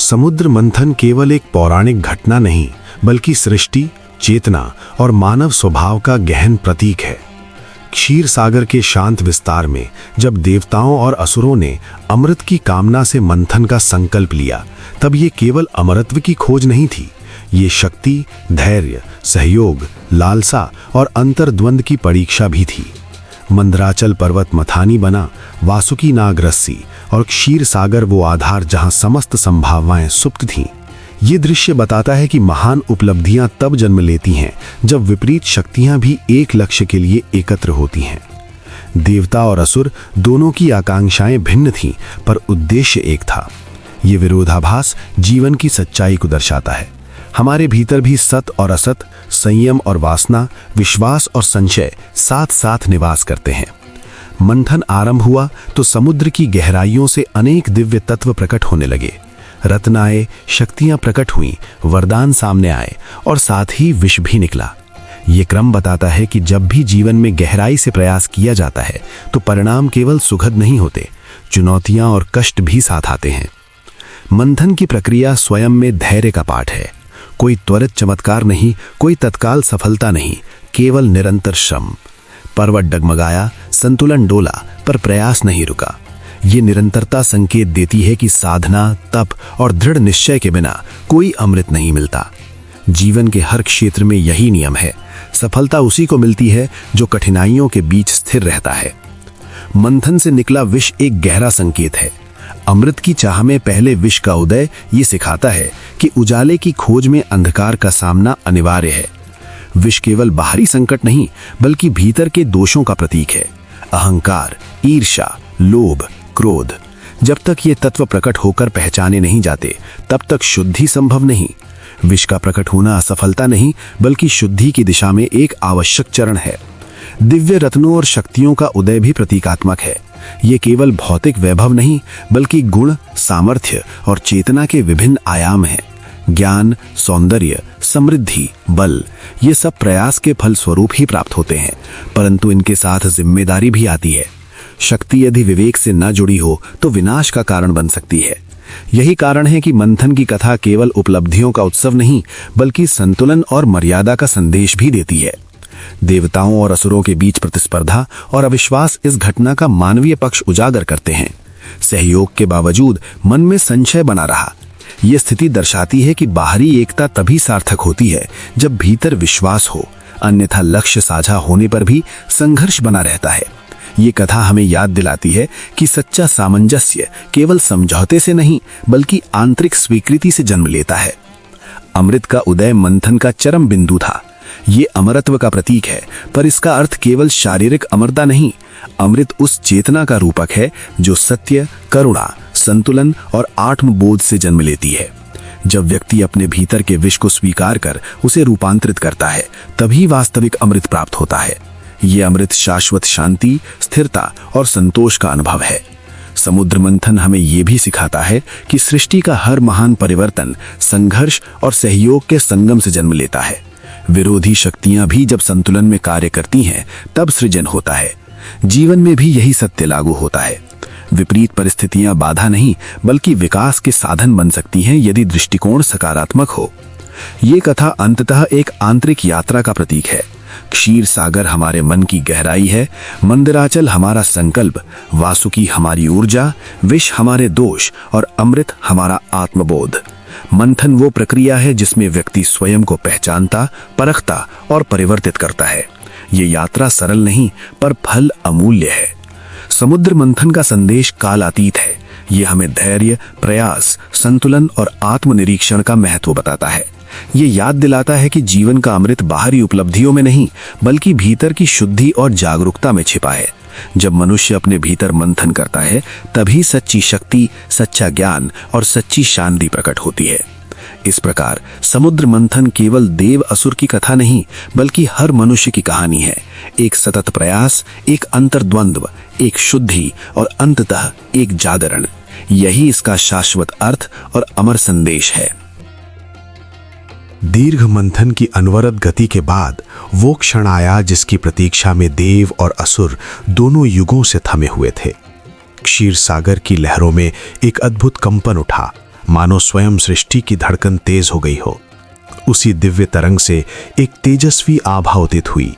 समुद्र मंथन केवल एक पौराणिक घटना नहीं, बल्कि सृष्टि, चेतना और मानव स्वभाव का गहन प्रतीक है। क्षीर सागर के शांत विस्तार में जब देवताओं और असुरों ने अमृत की कामना से मंथन का संकल्प लिया, तब ये केवल अमरत्व की खोज नहीं थी, ये शक्ति, धैर्य, सहयोग, लालसा और अंतर्द्वंद की परीक्षा भी थी। मंदराचल पर्वत मथानी बना, वासुकी नाग रस्सी और क्षीर सागर वो आधार जहां समस्त संभावनाएं सुप्त थीं। ये दृश्य बताता है कि महान उपलब्धियां तब जन्म लेती हैं जब विपरीत शक्तियां भी एक लक्ष्य के लिए एकत्र होती हैं। देवता और असुर दोनों की आकांक्षाएं भिन्न थीं, पर उद्देश्य एक था। ये विरोधाभास जीवन की सच्चाई को दर्शाता है। हमारे भीतर भी सत और असत, संयम और वासना, विश्वास और संशय साथ साथ निवास करते हैं। मंथन आरंभ हुआ तो समुद्र की गहराइयों से अनेक दिव्य तत्व प्रकट होने लगे। रत्न आए, शक्तियां प्रकट हुईं, वरदान सामने आए और साथ ही विष भी निकला। ये क्रम बताता है कि जब भी जीवन में गहराई से प्रयास किया जाता है तो परिणाम केवल सुखद नहीं होते, चुनौतियां और कष्ट भी साथ आते हैं। मंथन की प्रक्रिया स्वयं में धैर्य का पाठ है। कोई त्वरित चमत्कार नहीं, कोई तत्काल सफलता नहीं, केवल निरंतर श्रम। पर्वत डगमगाया, संतुलन डोला, पर प्रयास नहीं रुका। ये निरंतरता संकेत देती है कि साधना, तप और दृढ़ निश्चय के बिना कोई अमृत नहीं मिलता। जीवन के हर क्षेत्र में यही नियम है। सफलता उसी को मिलती है जो कठिनाइयों के बीच स्थिर रहता है। मंथन से निकला विष एक गहरा संकेत है। अमृत की चाह में पहले विष का उदय ये सिखाता है कि उजाले की खोज में अंधकार का सामना अनिवार्य है। विष केवल बाहरी संकट नहीं, बल्कि भीतर के दोषों का प्रतीक है। अहंकार, ईर्ष्या, लोभ, क्रोध। जब तक ये तत्व प्रकट होकर पहचाने नहीं जाते, तब तक शुद्धि संभव नहीं। विष का प्रकट होना असफलता नहीं, बल्कि शुद्धि की दिशा में एक आवश्यक चरण है। दिव्य रत्नों और शक्तियों का उदय भी प्रतीकात्मक है। ये केवल भौतिक वैभव नहीं, बल्कि गुण, सामर्थ्य और चेतना के विभिन्न आयाम हैं। ज्ञान, सौंदर्य, समृद्धि, बल, ये सब प्रयास के फल स्वरूप ही प्राप्त होते हैं, परंतु इनके साथ जिम्मेदारी भी आती है। शक्ति यदि विवेक से न जुड़ी हो तो विनाश का कारण बन सकती है। यही कारण है कि मंथन की कथा केवल उपलब्धियों का उत्सव नहीं, बल्कि संतुलन और मर्यादा का संदेश भी देती है। देवताओं और असुरों के बीच प्रतिस्पर्धा और अविश्वास इस घटना का मानवीय पक्ष उजागर करते हैं। सहयोग के बावजूद मन में संशय बना रहा। यह स्थिति दर्शाती है कि बाहरी एकता तभी सार्थक होती है जब भीतर विश्वास हो, अन्यथा लक्ष्य साझा होने पर भी संघर्ष बना रहता है। ये कथा हमें याद दिलाती है कि सच्चा सामंजस्य केवल समझौते से नहीं, बल्कि आंतरिक स्वीकृति से जन्म लेता है। अमृत का उदय मंथन का चरम बिंदु था। ये अमरत्व का प्रतीक है, पर इसका अर्थ केवल शारीरिक अमरता नहीं। अमृत उस चेतना का रूपक है जो सत्य, करुणा, संतुलन और आत्मबोध से जन्म लेती है। जब व्यक्ति अपने भीतर के विष को स्वीकार कर उसे रूपांतरित करता है, तभी वास्तविक अमृत प्राप्त होता है। ये अमृत शाश्वत शांति, स्थिरता और संतोष का अनुभव है। समुद्र मंथन हमें ये भी सिखाता है कि सृष्टि का हर महान परिवर्तन संघर्ष और सहयोग के संगम से जन्म लेता है। विरोधी शक्तियां भी जब संतुलन में कार्य करती हैं, तब सृजन होता है। जीवन में भी यही सत्य लागू होता है। विपरीत परिस्थितियां बाधा नहीं, बल्कि विकास के साधन बन सकती हैं यदि दृष्टिकोण सकारात्मक हो। ये कथा अंततः एक आंतरिक यात्रा का प्रतीक है। क्षीर सागर हमारे मन की गहराई है, मंदिराचल हमारा संकल्प, वासुकी हमारी ऊर्जा, विष हमारे दोष और अमृत हमारा आत्मबोध। मंथन वो प्रक्रिया है जिसमें व्यक्ति स्वयं को पहचानता, परखता और परिवर्तित करता है। ये यात्रा सरल नहीं, पर फल अमूल्य है। समुद्र मंथन का संदेश कालातीत है। ये हमें धैर्य, प्रयास, संतुलन और आत्मनिरीक्षण का महत्व बताता है। ये याद दिलाता है कि जीवन का अमृत बाहरी उपलब्धियों में नहीं, बल्कि भीतर की शुद्धि और जागरूकता में छिपा है। जब मनुष्य अपने भीतर मंथन करता है, तभी सच्ची शक्ति, सच्चा ज्ञान और सच्ची शांति प्रकट होती है। इस प्रकार समुद्र मंथन केवल देव असुर की कथा नहीं, बल्कि हर मनुष्य की कहानी है। एक सतत प्रयास, एक अंतर्द्वंद्व, एक शुद्धि और अंततः एक जागरण। यही इसका शाश्वत अर्थ और अमर संदेश है। दीर्घ मंथन की अनवरत गति के बाद वो क्षण आया जिसकी प्रतीक्षा में देव और असुर दोनों युगों से थमे हुए थे। क्षीर सागर की लहरों में एक अद्भुत कंपन उठा। मानो स्वयं सृष्टि की धड़कन तेज हो गई हो। उसी दिव्य तरंग से एक तेजस्वी आभा उदित हुई।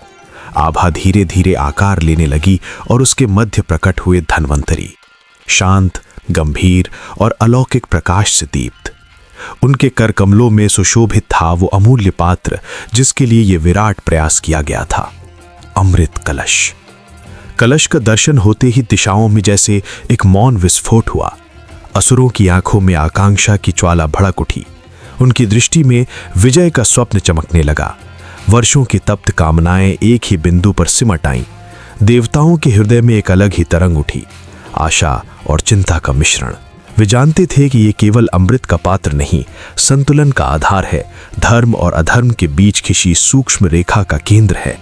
आभा धीरे धीरे आकार लेने लगी और उसके मध्य प्रकट हुए धन्वंतरी, शांत, गंभीर और अलौकिक प्रकाश से दीप्त। उनके कर कमलों में सुशोभित था वो अमूल्य पात्र जिसके लिए ये विराट प्रयास किया गया था, अमृत कलश। कलश का दर्शन होते ही दिशाओं में जैसे एक मौन विस्फोट हुआ। असुरों की आंखों में आकांक्षा की ज्वाला भड़क उठी। उनकी दृष्टि में विजय का स्वप्न चमकने लगा। वर्षों की तप्त कामनाएं एक ही बिंदु पर सिमट आईं। देवताओं के हृदय में एक अलग ही तरंग उठी, आशा और चिंता का मिश्रण। वे जानते थे कि ये केवल अमृत का पात्र नहीं, संतुलन का आधार है, धर्म और अधर्म के बीच खिंची सूक्ष्म रेखा का केंद्र है।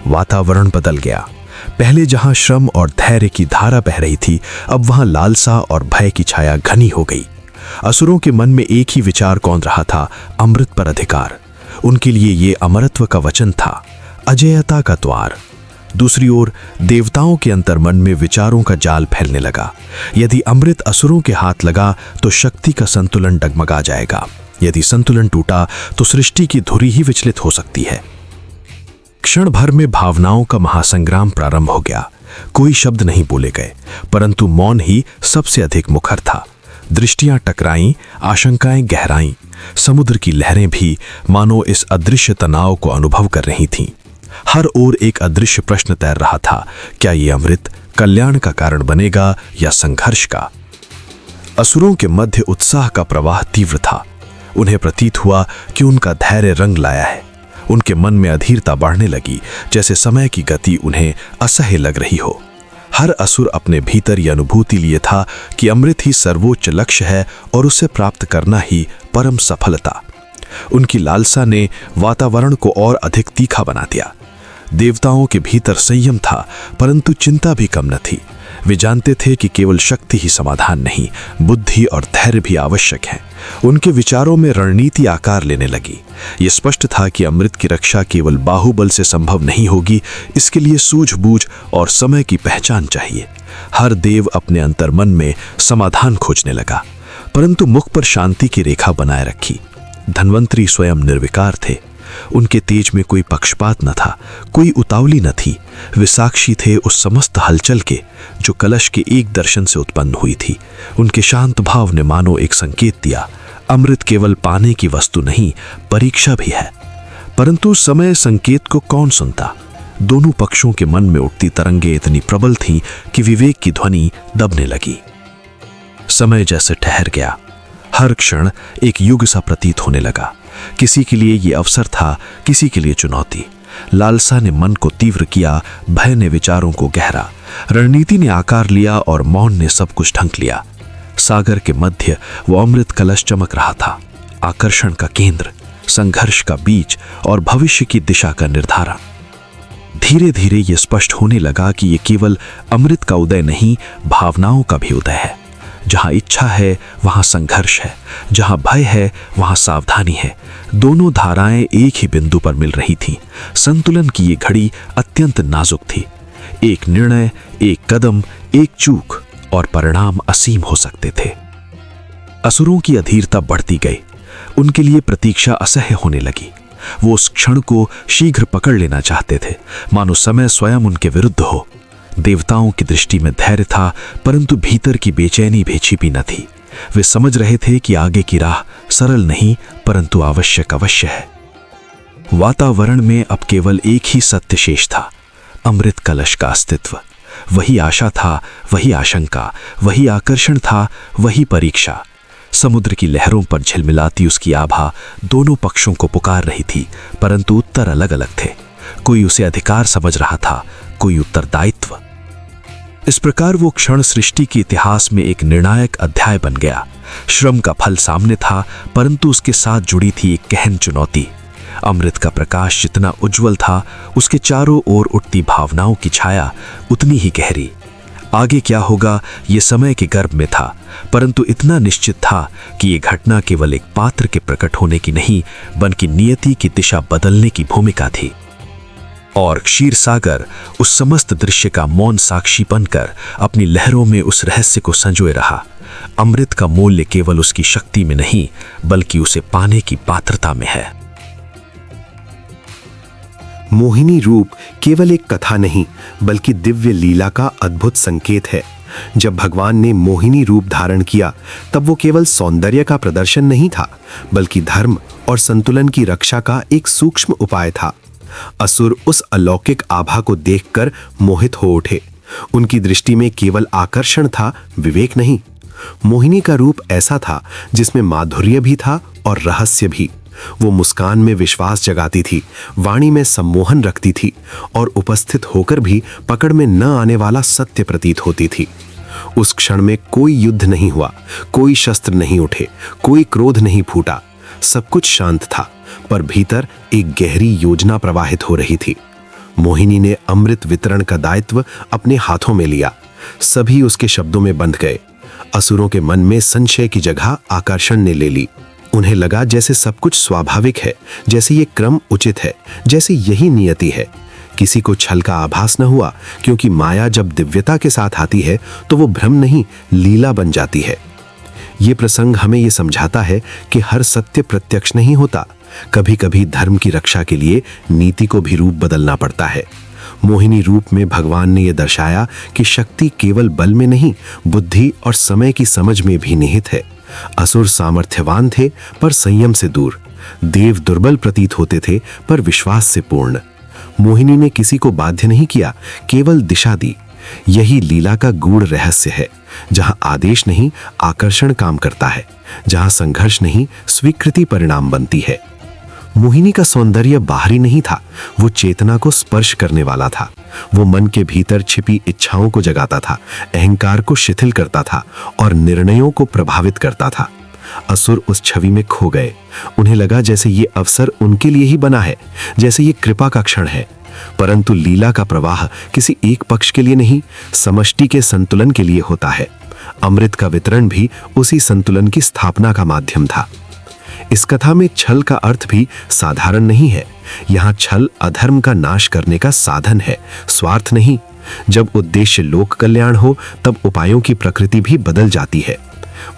वातावरण बदल गया। पहले जहां श्रम और धैर्य की धारा बह रही थी, अब वहां लालसा और भय की छाया घनी हो गई। असुरों के मन में एक ही विचार कौंध रहा था, अमृत पर अधिकार। उनके लिए ये अमरत्व का वचन था, अजेयता का द्वार। दूसरी ओर देवताओं के अंतर्मन में विचारों का जाल फैलने लगा। यदि अमृत असुरों के हाथ लगा तो शक्ति का संतुलन डगमगा जाएगा। यदि संतुलन टूटा तो सृष्टि की धुरी ही विचलित हो सकती है। क्षण भर में भावनाओं का महासंग्राम प्रारंभ हो गया। कोई शब्द नहीं बोले गए, परंतु मौन ही सबसे अधिक मुखर था। दृष्टियां टकराईं, आशंकाएं गहराईं। समुद्र की लहरें भी मानो इस अदृश्य तनाव को अनुभव कर रही थीं। हर ओर एक अदृश्य प्रश्न तैर रहा था, क्या ये अमृत कल्याण का कारण बनेगा या संघर्ष का? असुरों के मध्य उत्साह का प्रवाह तीव्र था। उन्हें प्रतीत हुआ कि उनका धैर्य रंग लाया है। उनके मन में अधीरता बढ़ने लगी, जैसे समय की गति उन्हें असह्य लग रही हो। हर असुर अपने भीतर यह अनुभूति लिए था कि अमृत ही सर्वोच्च लक्ष्य है और उसे प्राप्त करना ही परम सफलता। उनकी लालसा ने वातावरण को और अधिक तीखा बना दिया। देवताओं के भीतर संयम था, परंतु चिंता भी कम न थी। वे जानते थे कि केवल शक्ति ही समाधान नहीं, बुद्धि और धैर्य भी आवश्यक है। उनके विचारों में रणनीति आकार लेने लगी। ये स्पष्ट था कि अमृत की रक्षा केवल बाहुबल से संभव नहीं होगी, इसके लिए सूझबूझ और समय की पहचान चाहिए। हर देव अपने अंतर्मन में समाधान खोजने लगा, परंतु मुख पर शांति की रेखा बनाए रखी। धन्वंतरी स्वयं निर्विकार थे। उनके तेज में कोई पक्षपात न था, कोई उतावली न थी। वे साक्षी थे उस समस्त हलचल के जो कलश के एक दर्शन से उत्पन्न हुई थी। उनके शांत भाव ने मानो एक संकेत दिया, अमृत केवल पाने की वस्तु नहीं, परीक्षा भी है। परंतु समय संकेत को कौन सुनता? दोनों पक्षों के मन में उठती तरंगें इतनी प्रबल थीं कि विवेक की ध्वनि दबने लगी। समय जैसे ठहर गया। हर क्षण एक युग सा प्रतीत होने लगा। किसी के लिए ये अवसर था, किसी के लिए चुनौती। लालसा ने मन को तीव्र किया, भय ने विचारों को गहरा, रणनीति ने आकार लिया और मौन ने सब कुछ ढंक लिया। सागर के मध्य वो अमृत कलश चमक रहा था, आकर्षण का केंद्र, संघर्ष का बीज और भविष्य की दिशा का निर्धारण। धीरे धीरे ये स्पष्ट होने लगा कि ये केवल अमृत का उदय नहीं, भावनाओं का भी उदय है। जहां इच्छा है वहां संघर्ष है, जहां भय है वहां सावधानी है। दोनों धाराएं एक ही बिंदु पर मिल रही थीं। संतुलन की ये घड़ी अत्यंत नाजुक थी। एक निर्णय, एक कदम, एक चूक और परिणाम असीम हो सकते थे। असुरों की अधीरता बढ़ती गई। उनके लिए प्रतीक्षा असह्य होने लगी। वो उस क्षण को शीघ्र पकड़ लेना चाहते थे, मानो समय स्वयं उनके विरुद्ध हो। देवताओं की दृष्टि में धैर्य था, परंतु भीतर की बेचैनी भी छिपी न थी। वे समझ रहे थे कि आगे की राह सरल नहीं, परंतु आवश्यक अवश्य है। वातावरण में अब केवल एक ही सत्य शेष था, अमृत कलश का अस्तित्व। वही आशा था, वही आशंका, वही आकर्षण था, वही परीक्षा। समुद्र की लहरों पर झिलमिलाती उसकी आभा दोनों पक्षों को पुकार रही थी, परंतु उत्तर अलग अलग थे। कोई उसे अधिकार समझ रहा था, कोई उत्तरदायित्व। इस प्रकार वो क्षण सृष्टि के इतिहास में एक निर्णायक अध्याय बन गया। श्रम का फल सामने था, परंतु उसके साथ जुड़ी थी एक गहन चुनौती। अमृत का प्रकाश जितना उज्जवल था, उसके चारों ओर उठती भावनाओं की छाया उतनी ही गहरी। आगे क्या होगा ये समय के गर्भ में था, परंतु इतना निश्चित था कि ये घटना केवल एक पात्र के प्रकट होने की नहीं, बल्कि नियति की दिशा बदलने की भूमिका थी। और क्षीरसागर उस समस्त दृश्य का मौन साक्षी बनकर अपनी लहरों में उस रहस्य को संजोए रहा। अमृत का मूल्य केवल उसकी शक्ति में नहीं, बल्कि उसे पाने की पात्रता में है। मोहिनी रूप केवल एक कथा नहीं, बल्कि दिव्य लीला का अद्भुत संकेत है। जब भगवान ने मोहिनी रूप धारण किया, तब वो केवल सौंदर्य का प्रदर्शन नहीं था, बल्कि धर्म और संतुलन की रक्षा का एक सूक्ष्म उपाय था। असुर उस अलौकिक आभा को देखकर मोहित हो उठे। उनकी दृष्टि में केवल आकर्षण था, विवेक नहीं। मोहिनी का रूप ऐसा था जिसमें माधुर्य भी था और रहस्य भी। वो मुस्कान में विश्वास जगाती थी, वाणी में सम्मोहन रखती थी और उपस्थित होकर भी पकड़ में न आने वाला सत्य प्रतीत होती थी। उस क्षण में कोई युद्ध नहीं हुआ, कोई शस्त्र नहीं उठे, कोई क्रोध नहीं फूटा। सब कुछ शांत था, पर भीतर एक गहरी योजना प्रवाहित हो रही थी। मोहिनी ने अमृत वितरण का दायित्व अपने हाथों में लिया। सभी उसके शब्दों में बंध गए। असुरों के मन में संशय की जगह आकर्षण ने ले ली। उन्हें लगा जैसे सब कुछ स्वाभाविक है, जैसे ये क्रम उचित है, जैसे यही नियति है। किसी को छल का आभास न हुआ, क्योंकि माया जब दिव्यता के साथ आती है तो वो भ्रम नहीं, लीला बन जाती है। ये प्रसंग हमें ये समझाता है कि हर सत्य प्रत्यक्ष नहीं होता। कभी कभी धर्म की रक्षा के लिए नीति को भी रूप बदलना पड़ता है। मोहिनी रूप में भगवान ने यह दर्शाया कि शक्ति केवल बल में नहीं, बुद्धि और समय की समझ में भी निहित है। असुर सामर्थ्यवान थे पर संयम से दूर, देव दुर्बल प्रतीत होते थे पर विश्वास से पूर्ण। मोहिनी ने किसी को बाध्य नहीं किया, केवल दिशा दी। यही लीला का गूढ़ रहस्य है। जहां आदेश नहीं, आकर्षण काम करता है। जहां संघर्ष नहीं, स्वीकृति परिणाम बनती है। मोहिनी का सौंदर्य बाहरी नहीं था, वो चेतना को स्पर्श करने वाला था। वो मन के भीतर छिपी इच्छाओं को जगाता था, अहंकार को शिथिल करता था और निर्णयों को प्रभावित करता था। असुर उस छवि में खो गए। उन्हें लगा जैसे ये अवसर उनके लिए ही बना है, जैसे ये कृपा का क्षण है। परंतु लीला का प्रवाह किसी एक पक्ष के लिए नहीं, समष्टि के संतुलन के लिए होता है। अमृत का वितरण भी उसी संतुलन की स्थापना का माध्यम था। इस कथा में छल का अर्थ भी साधारण नहीं है। यहाँ छल अधर्म का नाश करने का साधन है, स्वार्थ नहीं। जब उद्देश्य लोक कल्याण हो, तब उपायों की प्रकृति भी बदल जाती है।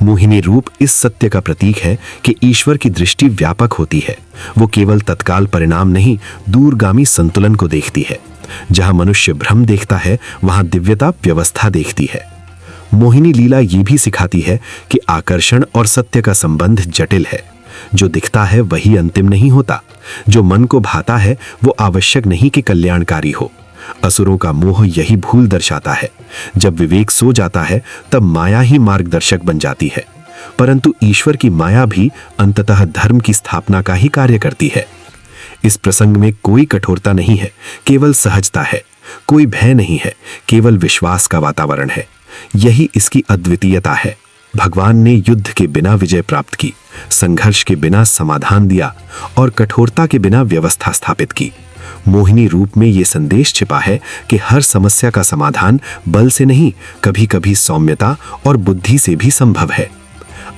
मोहिनी रूप इस सत्य का प्रतीक है कि ईश्वर की दृष्टि व्यापक होती है। वो केवल तत्काल परिणाम नहीं, दूरगामी संतुलन को देखती है। जहां मनुष्य भ्रम देखता है, वहां दिव्यता व्यवस्था देखती है। मोहिनी लीला ये भी सिखाती है कि आकर्षण और सत्य का संबंध जटिल है। जो दिखता है वही अंतिम नहीं होता। जो मन को भाता है वो आवश्यक नहीं कि कल्याणकारी हो। असुरों का मोह यही भूल दर्शाता है। जब विवेक सो जाता है, तब माया ही मार्गदर्शक बन जाती है। परंतु ईश्वर की माया भी अंततः धर्म की स्थापना का ही कार्य करती है। इस प्रसंग में कोई कठोरता नहीं है, केवल सहजता है। कोई भय नहीं है, केवल विश्वास का वातावरण है। यही इसकी अद्वितीयता है। भगवान ने युद्ध के बिना विजय प्राप्त की, संघर्ष के बिना समाधान दिया और कठोरता के बिना व्यवस्था स्थापित की। मोहिनी रूप में यह संदेश छिपा है कि हर समस्या का समाधान बल से नहीं, कभी-कभी सौम्यता और बुद्धि से भी संभव है।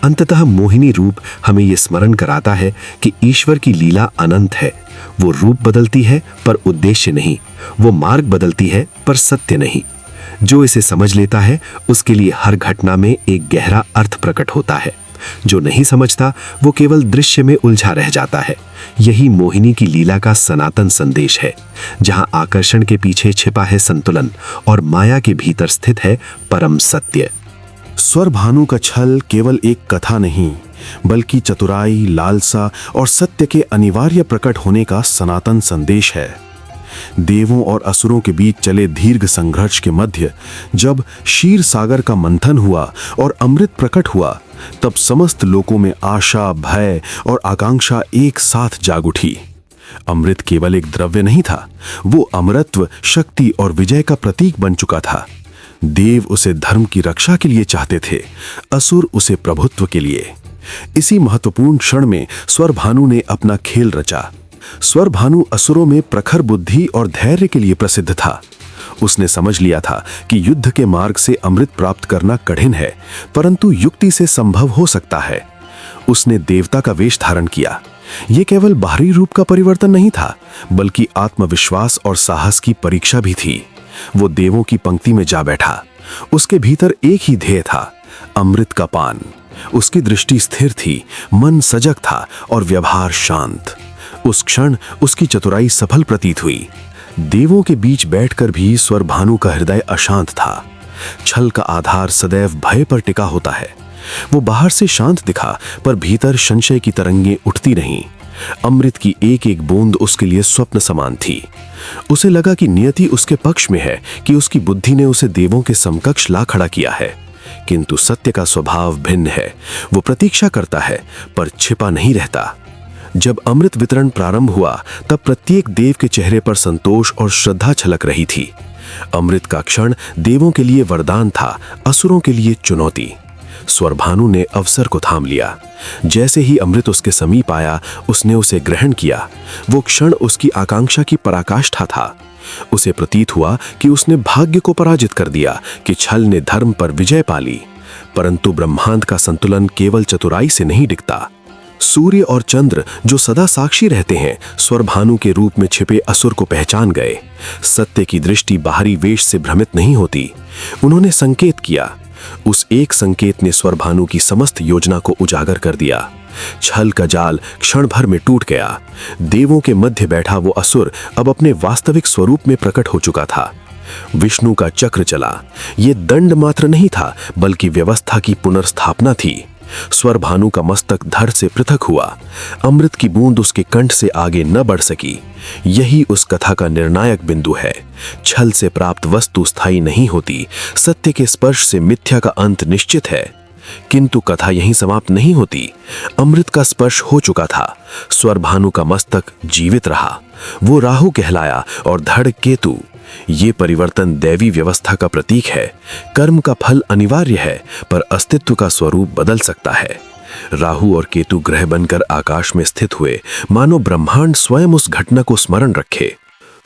अंततः मोहिनी रूप हमें यह स्मरण कराता है कि ईश्वर की लीला अनंत है। वो रूप बदलती है पर उद्देश्य नहीं, वो मार्ग बदलती है पर सत्य नहीं। जो इसे समझ लेता है, उसके लिए हर घटना में एक गहरा अर्थ प्रकट होता है। जो नहीं समझता, वो केवल दृश्य में उलझा रह जाता है। यही मोहिनी की लीला का सनातन संदेश है। जहां आकर्षण के पीछे छिपा है संतुलन और माया के भीतर स्थित है परम सत्य। स्वर भानु का छल केवल एक कथा नहीं, बल्कि चतुराई, लालसा और सत्य के अनिवार्य प्रकट होने का सनातन संदेश है। देवों और असुरों के बीच चले दीर्घ संघर्ष के मध्य जब क्षीर सागर का मंथन हुआ और अमृत प्रकट हुआ, तब समस्त लोकों में आशा, भय और आकांक्षा एक साथ जाग उठी। अमृत केवल एक द्रव्य नहीं था, वो अमरत्व, शक्ति और विजय का प्रतीक बन चुका था। देव उसे धर्म की रक्षा के लिए चाहते थे, असुर उसे प्रभुत्व के लिए। इसी महत्वपूर्ण क्षण में स्वर भानु ने अपना खेल रचा। स्वर भानु असुरों में प्रखर बुद्धि और धैर्य के लिए प्रसिद्ध था। उसने समझ लिया था कि युद्ध के मार्ग से अमृत प्राप्त करना कठिन है, परंतु युक्ति से संभव हो सकता है। उसने देवता का वेश धारण किया। ये केवल बाहरी रूप का परिवर्तन नहीं था, बल्कि आत्मविश्वास और साहस की परीक्षा भी थी। वो देवों की पंक्ति में जा बैठा। उसके भीतर एक ही ध्येय था, अमृत का पान। उसकी दृष्टि स्थिर थी, मन सजग था और व्यवहार शांत। उस क्षण उसकी चतुराई सफल प्रतीत हुई। देवों के बीच बैठकर भी स्वरभानु का हृदय अशांत था। छल का आधार सदैव भय पर टिका होता है। वो बाहर से शांत दिखा, पर भीतर संशय की तरंगें उठती रहीं। अमृत की एक एक बूंद उसके लिए स्वप्न समान थी। उसे लगा कि नियति उसके पक्ष में है, कि उसकी बुद्धि ने उसे देवों के समकक्ष ला खड़ा किया है। किंतु सत्य का स्वभाव भिन्न है। वो प्रतीक्षा करता है, पर छिपा नहीं रहता। जब अमृत वितरण प्रारंभ हुआ, तब प्रत्येक देव के चेहरे पर संतोष और श्रद्धा छलक रही थी। अमृत का क्षण देवों के लिए वरदान था, असुरों के लिए चुनौती। स्वरभानु ने अवसर को थाम लिया। जैसे ही अमृत उसके समीप आया, उसने उसे ग्रहण किया। वो क्षण उसकी आकांक्षा की पराकाष्ठा था। उसे प्रतीत हुआ कि उसने भाग्य को पराजित कर दिया, कि छल ने धर्म पर विजय पा ली। परंतु ब्रह्मांड का संतुलन केवल चतुराई से नहीं दिखता। सूर्य और चंद्र, जो सदा साक्षी रहते हैं, स्वरभानु के रूप में छिपे असुर को पहचान गए। सत्य की दृष्टि बाहरी वेश से भ्रमित नहीं होती। उन्होंने संकेत किया। उस एक संकेत ने स्वरभानु की समस्त योजना को उजागर कर दिया। छल का जाल क्षण भर में टूट गया। देवों के मध्य बैठा वो असुर अब अपने वास्तविक स्वरूप में प्रकट हो चुका था। विष्णु का चक्र चला। ये दंड मात्र नहीं था, बल्कि व्यवस्था की पुनर्स्थापना थी। स्वरभानु का मस्तक धड़ से पृथक हुआ। अमृत की बूंद उसके कंठ से आगे न बढ़ सकी। यही उस कथा का निर्णायक बिंदु है। छल से प्राप्त वस्तु स्थायी नहीं होती। सत्य के स्पर्श से मिथ्या का अंत निश्चित है। किंतु कथा यहीं समाप्त नहीं होती। अमृत का स्पर्श हो चुका था। स्वरभानु का मस्तक जीवित रहा। वो राहु कहलाया और धड़ केतु। ये परिवर्तन दैवी व्यवस्था का प्रतीक है। कर्म का फल अनिवार्य है, पर अस्तित्व का स्वरूप बदल सकता है। राहु और केतु ग्रह बनकर आकाश में स्थित हुए, मानो ब्रह्मांड स्वयं उस घटना को स्मरण रखे।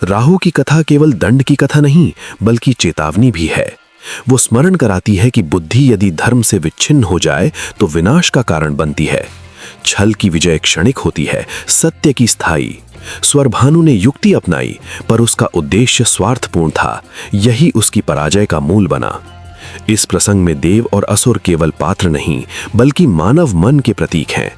राहु की कथा केवल दंड की कथा नहीं, बल्कि चेतावनी भी है। वो स्मरण कराती है कि बुद्धि यदि धर्म से विच्छिन्न हो जाए तो विनाश का कारण बनती है। छल की विजय क्षणिक होती है, सत्य की स्थायी। स्वरभानु ने युक्ति अपनाई, पर उसका उद्देश्य स्वार्थपूर्ण था। यही उसकी पराजय का मूल बना। इस प्रसंग में देव और असुर केवल पात्र नहीं, बल्कि मानव मन के प्रतीक हैं।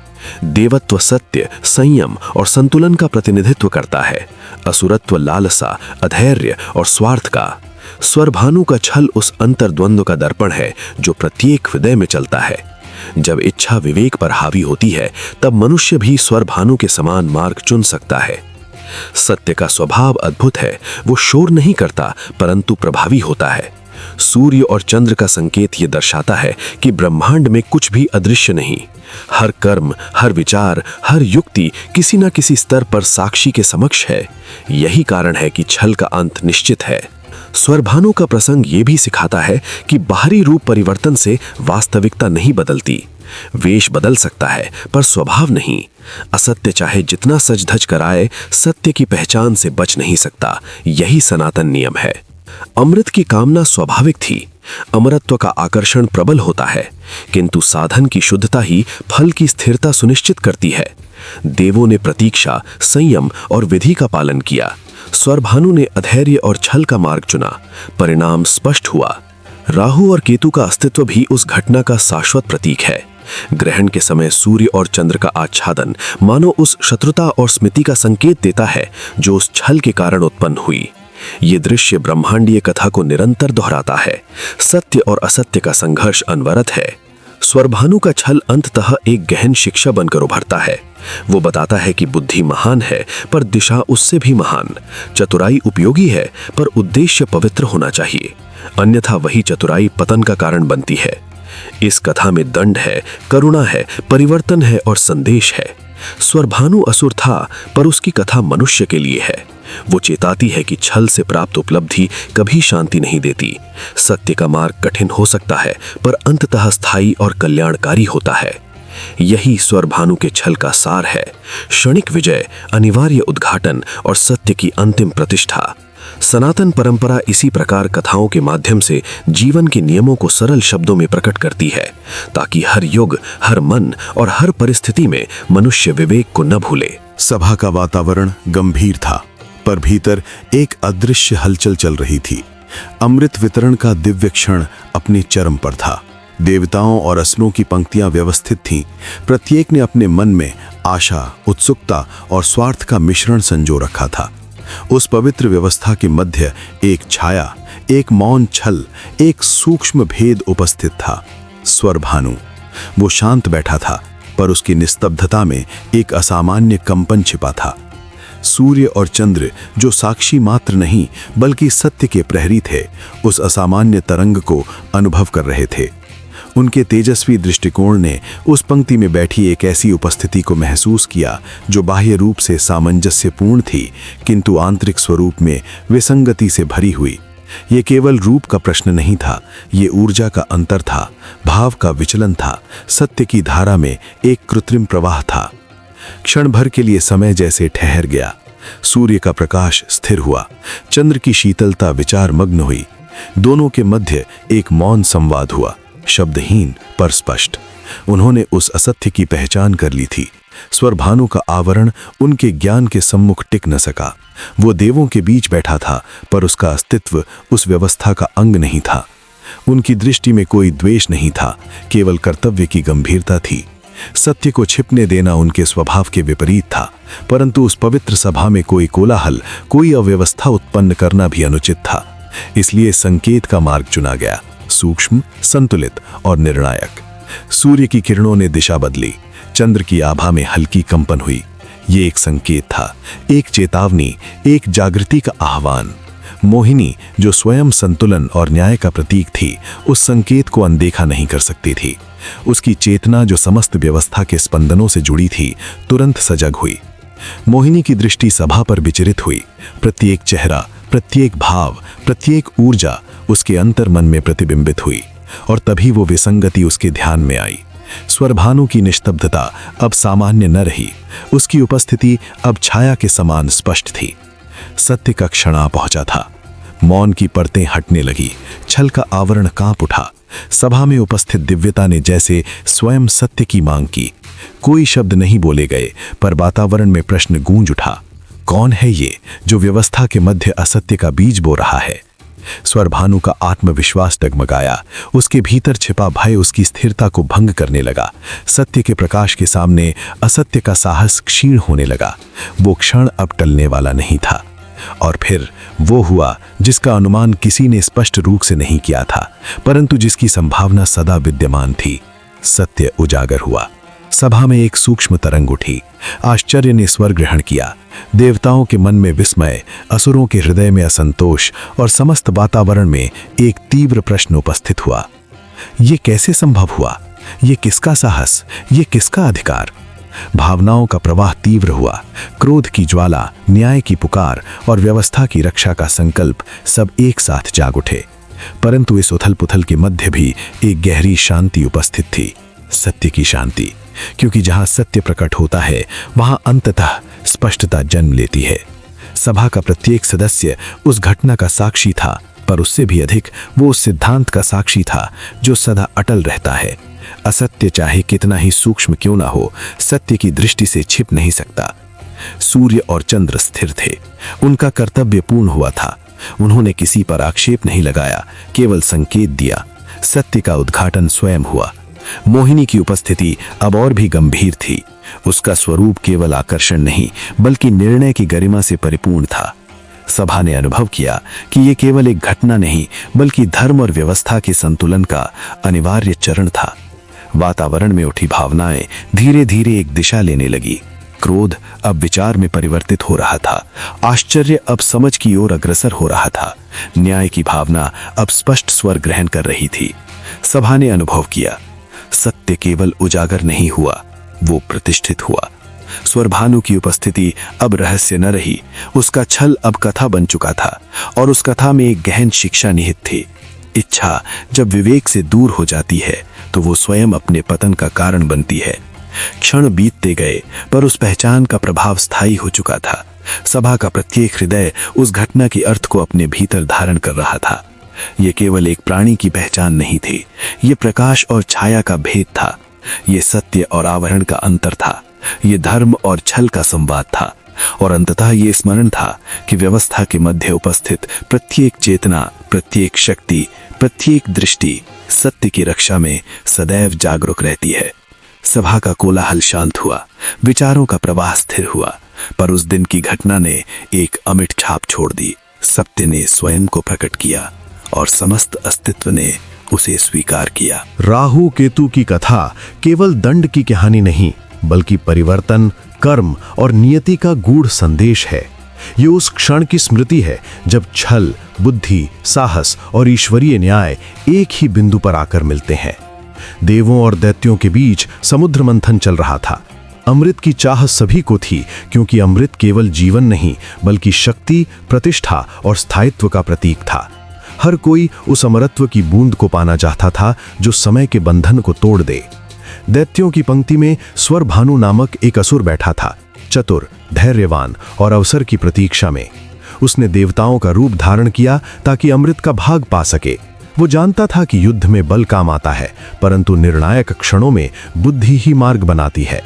देवत्व सत्य, संयम और संतुलन का प्रतिनिधित्व करता है। असुरत्व लालसा, अधैर्य और स्वार्थ का। स्वरभानु का छल उस अंतर्द्वंद्व का दर्पण है, जो प्रत्येक हृदय में चलता है। जब इच्छा विवेक पर हावी होती है, तब मनुष्य भी स्वरभानु के समान मार्ग चुन सकता है। सत्य का स्वभाव अद्भुत है। वो शोर नहीं करता, परंतु प्रभावी होता है। सूर्य और चंद्र का संकेत ये दर्शाता है कि ब्रह्मांड में कुछ भी अदृश्य नहीं। हर कर्म, हर विचार, हर युक्ति किसी न किसी स्तर पर साक्षी के समक्ष है। यही कारण है कि छल का अंत निश्चित है। स्वरभानु का प्रसंग ये भी सिखाता है कि बाहरी रूप परिवर्तन से वास्तविकता नहीं बदलती। वेश बदल सकता है, पर स्वभाव नहीं। असत्य चाहे जितना सज धज कराए, सत्य की पहचान से बच नहीं सकता। यही सनातन नियम है। अमृत की कामना स्वाभाविक थी। अमरत्व का आकर्षण प्रबल होता है, किंतु साधन की शुद्धता ही फल की स्थिरता सुनिश्चित करती है। देवों ने प्रतीक्षा, संयम और विधि का पालन किया। स्वरभानु ने अधैर्य और छल का मार्ग चुना। परिणाम स्पष्ट हुआ। राहु और केतु का अस्तित्व भी उस घटना का शाश्वत प्रतीक है। ग्रहण के समय सूर्य और चंद्र का आच्छादन मानो उस शत्रुता और स्मृति का संकेत देता है, जो उस छल के कारण उत्पन्न हुई। ये दृश्य ब्रह्मांडीय कथा को निरंतर दोहराता है। सत्य और असत्य का संघर्ष अनवरत है। स्वरभानु का छल अंततः एक गहन शिक्षा बनकर उभरता है। वो बताता है कि बुद्धि महान है, पर दिशा उससे भी महान। चतुराई उपयोगी है, पर उद्देश्य पवित्र होना चाहिए, अन्यथा वही चतुराई पतन का कारण बनती है। इस कथा में दंड है, करुणा है, परिवर्तन है और संदेश है। स्वरभानु असुर था, पर उसकी कथा मनुष्य के लिए है। वो चेताती है कि छल से प्राप्त उपलब्धि कभी शांति नहीं देती। सत्य का मार्ग कठिन हो सकता है, पर अंततः स्थायी और कल्याणकारी होता है। यही स्वरभानु के छल का सार है। क्षणिक विजय, अनिवार्य उद्घाटन और सत्य की अंतिम प्रतिष्ठा। सनातन परंपरा इसी प्रकार कथाओं के माध्यम से जीवन के नियमों को सरल शब्दों में प्रकट करती है, ताकि हर युग, हर मन और हर परिस्थिति में मनुष्य विवेक को न भूले। सभा का वातावरण गंभीर था, पर भीतर एक अदृश्य हलचल चल रही थी। अमृत वितरण का दिव्य क्षण अपने चरम पर था। देवताओं और असुरों की पंक्तियां व्यवस्थित थीं। प्रत्येक ने अपने मन में आशा, उत्सुकता और स्वार्थ का मिश्रण संजो रखा था। उस पवित्र व्यवस्था के मध्य एक छाया, एक मौन छल, एक सूक्ष्म भेद उपस्थित था। स्वरभानु। वो शांत बैठा था, पर उसकी निस्तब्धता में एक असामान्य कंपन छिपा था। सूर्य और चंद्र, जो साक्षी मात्र नहीं बल्कि सत्य के प्रहरी थे, उस असामान्य तरंग को अनुभव कर रहे थे। उनके तेजस्वी दृष्टिकोण ने उस पंक्ति में बैठी एक ऐसी उपस्थिति को महसूस किया जो बाह्य रूप से सामंजस्यपूर्ण थी, किंतु आंतरिक स्वरूप में विसंगति से भरी हुई। ये केवल रूप का प्रश्न नहीं था, ये ऊर्जा का अंतर था, भाव का विचलन था, सत्य की धारा में एक कृत्रिम प्रवाह था। क्षण भर के लिए समय जैसे ठहर गया। सूर्य का प्रकाश स्थिर हुआ, चंद्र की शीतलता विचार मग्न हुई। दोनों के मध्य एक मौन संवाद हुआ, शब्दहीन पर स्पष्ट। उन्होंने उस असत्य की पहचान कर ली थी। स्वरभानु का आवरण उनके ज्ञान के सम्मुख टिक न सका। वो देवों के बीच बैठा था, पर उसका अस्तित्व उस व्यवस्था का अंग नहीं था। उनकी दृष्टि में कोई द्वेष नहीं था, केवल कर्तव्य की गंभीरता थी। सत्य को छिपने देना उनके स्वभाव के विपरीत था, परंतु उस पवित्र सभा में कोई कोलाहल, कोई अव्यवस्था उत्पन्न करना भी अनुचित था। इसलिए संकेत का मार्ग चुना गया, सूक्ष्म, संतुलित और निर्णायक। सूर्य की किरणों ने दिशा बदली, चंद्र की आभा में हल्की कंपन हुई। ये एक संकेत था, एक चेतावनी, एक जागृति का आह्वान। मोहिनी, जो स्वयं संतुलन और न्याय का प्रतीक थी, उस संकेत को अनदेखा नहीं कर सकती थी। उसकी चेतना, जो समस्त व्यवस्था के स्पंदनों से जुड़ी थी, तुरंत सजग हुई। मोहिनी की दृष्टि सभा पर विचरित हुई। प्रत्येक चेहरा, प्रत्येक भाव, प्रत्येक ऊर्जा उसके अंतर मन में प्रतिबिंबित हुई, और तभी वो विसंगति उसके ध्यान में आई। स्वरभानु की निस्तब्धता अब सामान्य न रही, उसकी उपस्थिति अब छाया के समान स्पष्ट थी। सत्य का क्षण आ पहुंचा था। मौन की परतें हटने लगी, छल का आवरण कांप उठा। सभा में उपस्थित दिव्यता ने जैसे स्वयं सत्य की मांग की। कोई शब्द नहीं बोले गए, पर वातावरण में प्रश्न गूंज उठा, कौन है ये जो व्यवस्था के मध्य असत्य का बीज बो रहा है? स्वरभानु का आत्मविश्वास डगमगाया। उसके भीतर छिपा भय उसकी स्थिरता को भंग करने लगा। सत्य के प्रकाश के सामने असत्य का साहस क्षीण होने लगा। वो क्षण अब टलने वाला नहीं था। और फिर वो हुआ जिसका अनुमान किसी ने स्पष्ट रूप से नहीं किया था, परंतु जिसकी संभावना सदा विद्यमान थी। सत्य उजागर हुआ। सभा में एक सूक्ष्म तरंग उठी। आश्चर्य ने स्वर ग्रहण किया। देवताओं के मन में विस्मय, असुरों के हृदय में असंतोष, और समस्त वातावरण में एक तीव्र प्रश्न उपस्थित हुआ। ये कैसे संभव हुआ? ये किसका साहस? ये किसका अधिकार? भावनाओं का प्रवाह तीव्र हुआ। क्रोध की ज्वाला, न्याय की पुकार और व्यवस्था की रक्षा का संकल्प सब एक साथ जाग उठे। परंतु इस उथल पुथल के मध्य भी एक गहरी शांति उपस्थित थी, सत्य की शांति। क्योंकि जहां सत्य प्रकट होता है, वहां अंततः स्पष्टता जन्म लेती है। सभा का प्रत्येक सदस्य उस घटना का साक्षी था, पर उससे भी अधिक वो उस सिद्धांत का साक्षी था जो सदा अटल रहता है। असत्य चाहे कितना ही सूक्ष्म क्यों ना हो, सत्य की दृष्टि से छिप नहीं सकता। सूर्य और चंद्र स्थिर थे। उनका कर्तव्य पूर्ण हुआ था। उन्होंने किसी पर आक्षेप नहीं लगाया, केवल संकेत दिया। सत्य का उद्घाटन स्वयं हुआ। मोहिनी की उपस्थिति अब और भी गंभीर थी। उसका स्वरूप केवल आकर्षण नहीं, बल्कि निर्णय की गरिमा से परिपूर्ण था। सभा ने अनुभव किया कि यह केवल एक घटना नहीं, बल्कि धर्म और व्यवस्था के संतुलन का अनिवार्य चरण था। वातावरण में उठी भावनाएं धीरे धीरे एक दिशा लेने लगी। क्रोध अब विचार में परिवर्तित हो रहा था। आश्चर्य अब समझ की ओर अग्रसर हो रहा था। न्याय की भावना अब स्पष्ट स्वर ग्रहण कर रही थी। सभा ने अनुभव किया, सत्य केवल उजागर नहीं हुआ, वो प्रतिष्ठित हुआ। स्वरभानु की उपस्थिति अब रहस्य न रही, उसका छल अब कथा बन चुका था, और उस कथा में एक गहन शिक्षा निहित थी। इच्छा जब विवेक से दूर हो जाती है, तो वो स्वयं अपने पतन का कारण बनती है। क्षण बीतते गए, पर उस पहचान का प्रभाव स्थायी हो चुका था। सभा का प्रत्येक हृदय उस घटना के अर्थ को अपने भीतर धारण कर रहा था। ये केवल एक प्राणी की पहचान नहीं थी, ये प्रकाश और छाया का भेद था, ये सत्य और आवरण का अंतर था, ये धर्म और छल का संवाद था, और अंततः ये स्मरण था कि व्यवस्था के मध्य उपस्थित प्रत्येक चेतना, प्रत्येक शक्ति, प्रत्येक दृष्टि सत्य की रक्षा में सदैव जागरूक रहती है। सभा का कोलाहल शांत हुआ, विचारों का प्रवाह स्थिर हुआ, पर उस दिन की घटना ने एक अमिट छाप छोड़ दी। सत्य ने स्वयं को प्रकट किया और समस्त अस्तित्व ने उसे स्वीकार किया। राहु केतु की कथा केवल दंड की कहानी नहीं, बल्कि परिवर्तन, कर्म और नियति का गूढ़ संदेश है। ये उस क्षण की स्मृति है जब छल, बुद्धि, साहस और ईश्वरीय न्याय एक ही बिंदु पर आकर मिलते हैं। देवों और दैत्यों के बीच समुद्र मंथन चल रहा था। अमृत की चाह सभी को थी, क्योंकि अमृत केवल जीवन नहीं बल्कि शक्ति, प्रतिष्ठा और स्थायित्व का प्रतीक था। हर कोई उस अमरत्व की बूंद को पाना चाहता था जो समय के बंधन को तोड़ दे। दैत्यों की पंक्ति में स्वरभानु नामक एक असुर बैठा था, चतुर, धैर्यवान और अवसर की प्रतीक्षा में। उसने देवताओं का रूप धारण किया ताकि अमृत का भाग पा सके। वो जानता था कि युद्ध में बल काम आता है, परंतु निर्णायक क्षणों में बुद्धि ही मार्ग बनाती है।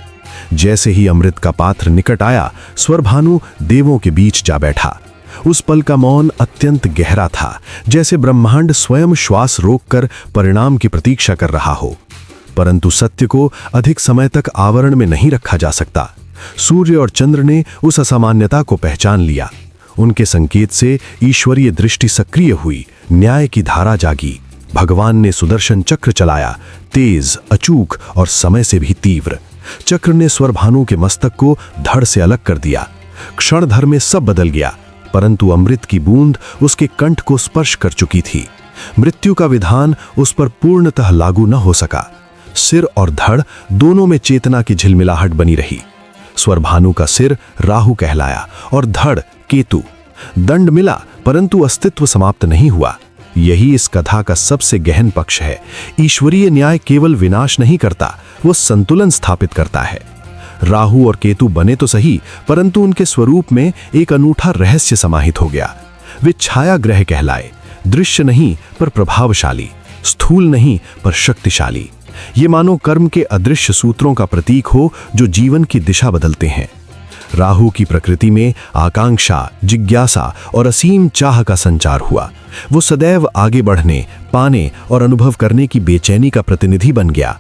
जैसे ही अमृत का पात्र निकट आया, स्वरभानु देवों के बीच जा बैठा। उस पल का मौन अत्यंत गहरा था, जैसे ब्रह्मांड स्वयं श्वास रोककर परिणाम की प्रतीक्षा कर रहा हो। परंतु सत्य को अधिक समय तक आवरण में नहीं रखा जा सकता। सूर्य और चंद्र ने उस असामान्यता को पहचान लिया। उनके संकेत से ईश्वरीय दृष्टि सक्रिय हुई, न्याय की धारा जागी। भगवान ने सुदर्शन चक्र चलाया, तेज, अचूक और समय से भी तीव्र। चक्र ने स्वरभानु के मस्तक को धड़ से अलग कर दिया। क्षण भर में सब बदल गया, परंतु अमृत की बूंद उसके कंठ को स्पर्श कर चुकी थी। मृत्यु का विधान उस पर पूर्णतः लागू न हो सका। सिर और धड़ दोनों में चेतना की झिलमिलाहट बनी रही। स्वरभानु का सिर राहु कहलाया और धड़ केतु। दंड मिला, परंतु अस्तित्व समाप्त नहीं हुआ। यही इस कथा का सबसे गहन पक्ष है। ईश्वरीय न्याय केवल विनाश नहीं करता, वो संतुलन स्थापित करता है। राहु और केतु बने तो सही, परंतु उनके स्वरूप में एक अनूठा रहस्य समाहित हो गया। वे छाया ग्रह कहलाए, दृश्य नहीं पर प्रभावशाली, स्थूल नहीं पर शक्तिशाली। ये मानो कर्म के अदृश्य सूत्रों का प्रतीक हो जो जीवन की दिशा बदलते हैं। राहु की प्रकृति में आकांक्षा, जिज्ञासा और असीम चाह का संचार हुआ। वो सदैव आगे बढ़ने, पाने और अनुभव करने की बेचैनी का प्रतिनिधि बन गया।